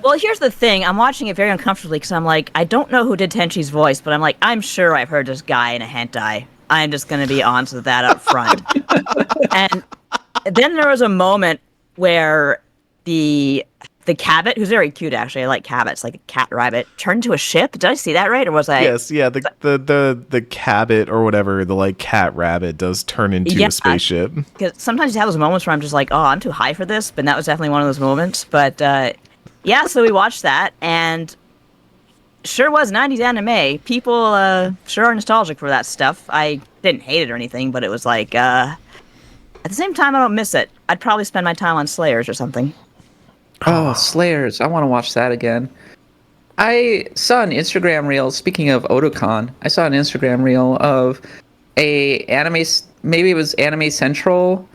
Well, here's the thing. I'm watching it very uncomfortably because I'm like, I don't know who did Tenchi's voice, but I'm like, I'm sure I've heard this guy in a hentai. I'm just going to be honest with that up front. And then there was a moment where the cabbit, who's very cute actually, I like cabbits, like a cat rabbit, turned into a ship. Did I see that right, or was I? Yes, yeah. The cabbit or whatever, the like cat rabbit does turn into a spaceship. Because sometimes you have those moments where I'm just like, oh, I'm too high for this, but that was definitely one of those moments. But yeah, so we watched that, and sure was 90s anime. People sure are nostalgic for that stuff. I didn't hate it or anything, but it was like, at the same time, I don't miss it. I'd probably spend my time on Slayers or something. Oh, Slayers. I want to watch that again. I saw an Instagram reel, speaking of Otakon, I saw an Instagram reel of a anime, maybe it was Anime Central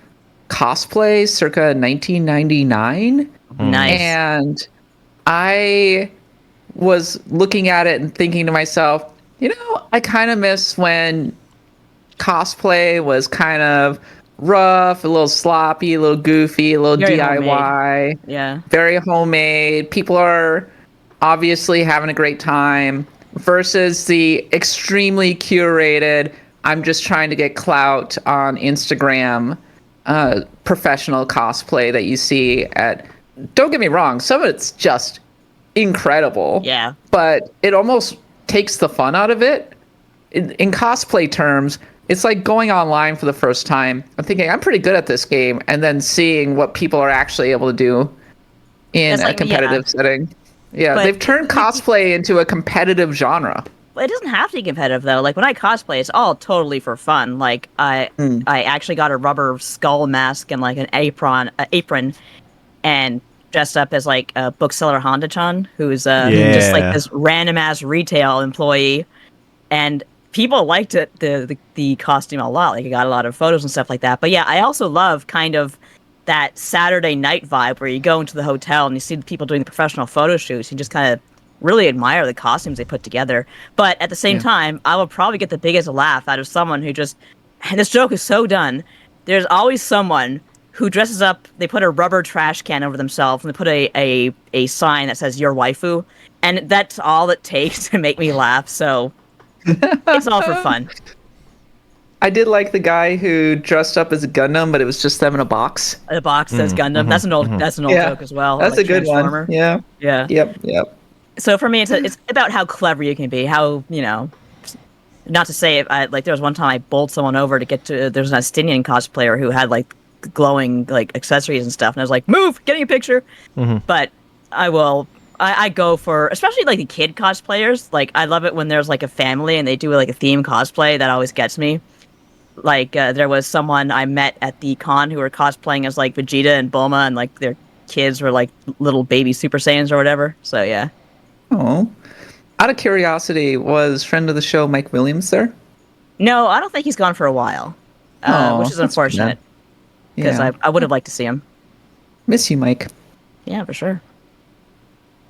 cosplay circa 1999. Nice. And I was looking at it and thinking to myself, I kind of miss when cosplay was kind of rough, a little sloppy, a little goofy, a little very DIY. Homemade. Yeah. Very homemade. People are obviously having a great time versus the extremely curated, I'm just trying to get clout on Instagram professional cosplay that you see at, don't get me wrong, some of it's just incredible. Yeah. But it almost takes the fun out of it. In cosplay terms, it's like going online for the first time. I'm thinking, I'm pretty good at this game, and then seeing what people are actually able to do in a competitive setting. Yeah, they've turned cosplay into a competitive genre. Well, it doesn't have to be competitive, though. Like, when I cosplay, it's all totally for fun. Like, I actually got a rubber skull mask and, like, an apron, and dressed up as, like, a bookseller Honda-chan, who's just, like, this random-ass retail employee. And people liked it, the costume a lot. Like, I got a lot of photos and stuff like that. But yeah, I also love kind of that Saturday night vibe where you go into the hotel and you see the people doing the professional photo shoots. You just kind of really admire the costumes they put together. But at the same time, I will probably get the biggest laugh out of someone who just, and this joke is so done. There's always someone who dresses up, they put a rubber trash can over themselves, and they put a sign that says, "Your waifu." And that's all it takes to make me laugh, so it's all for fun. I did like the guy who dressed up as a Gundam, but it was just them in a box. The box says Gundam. That's an old joke as well. That's like a good one. Yeah. Yeah. Yep. So for me, it's about how clever you can be, how, not to say, like, there was one time I bowled someone over to get to, there's an Estinian cosplayer who had, like, glowing, like, accessories and stuff, and I was like, move, getting a picture. But I go for, especially, like, the kid cosplayers, like, I love it when there's, like, a family and they do, like, a theme cosplay. That always gets me. Like, there was someone I met at the con who were cosplaying as, like, Vegeta and Bulma, and, like, their kids were, like, little baby Super Saiyans or whatever, so yeah. Oh. Out of curiosity, was friend of the show Mike Williams there? No, I don't think he's gone for a while, which is unfortunate, because I would have liked to see him. Miss you, Mike. Yeah, for sure.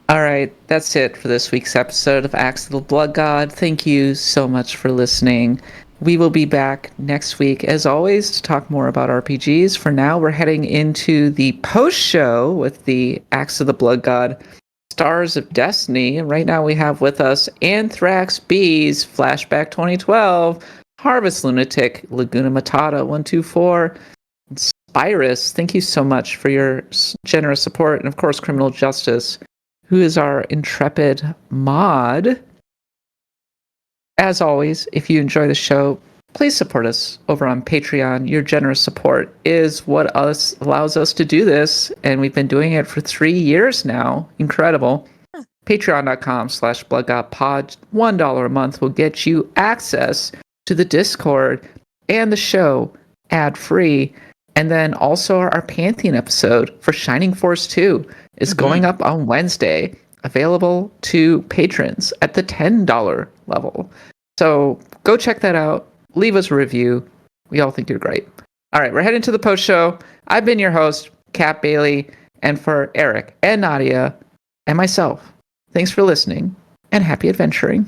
All right, that's it for this week's episode of Axe of the Blood God. Thank you so much for listening. We will be back next week, as always, to talk more about RPGs. For now, we're heading into the post-show with the Axe of the Blood God Stars of Destiny. And right now we have with us Anthrax Bees, Flashback 2012, Harvest Lunatic, Laguna Matata 124, Spyrus. Thank you so much for your generous support. And of course, Criminal Justice, who is our intrepid mod. As always, if you enjoy the show, please support us over on Patreon. Your generous support is what allows us to do this, and we've been doing it for 3 years now. Incredible. Patreon.com/BloodGodPod. $1 a month will get you access to the Discord and the show ad-free. And then also our Pantheon episode for Shining Force 2 is going up on Wednesday, available to patrons at the $10 level. So go check that out. Leave us a review. We all think you're great. All right, we're heading to the post show. I've been your host, Kat Bailey, and for Eric and Nadia and myself, thanks for listening and happy adventuring.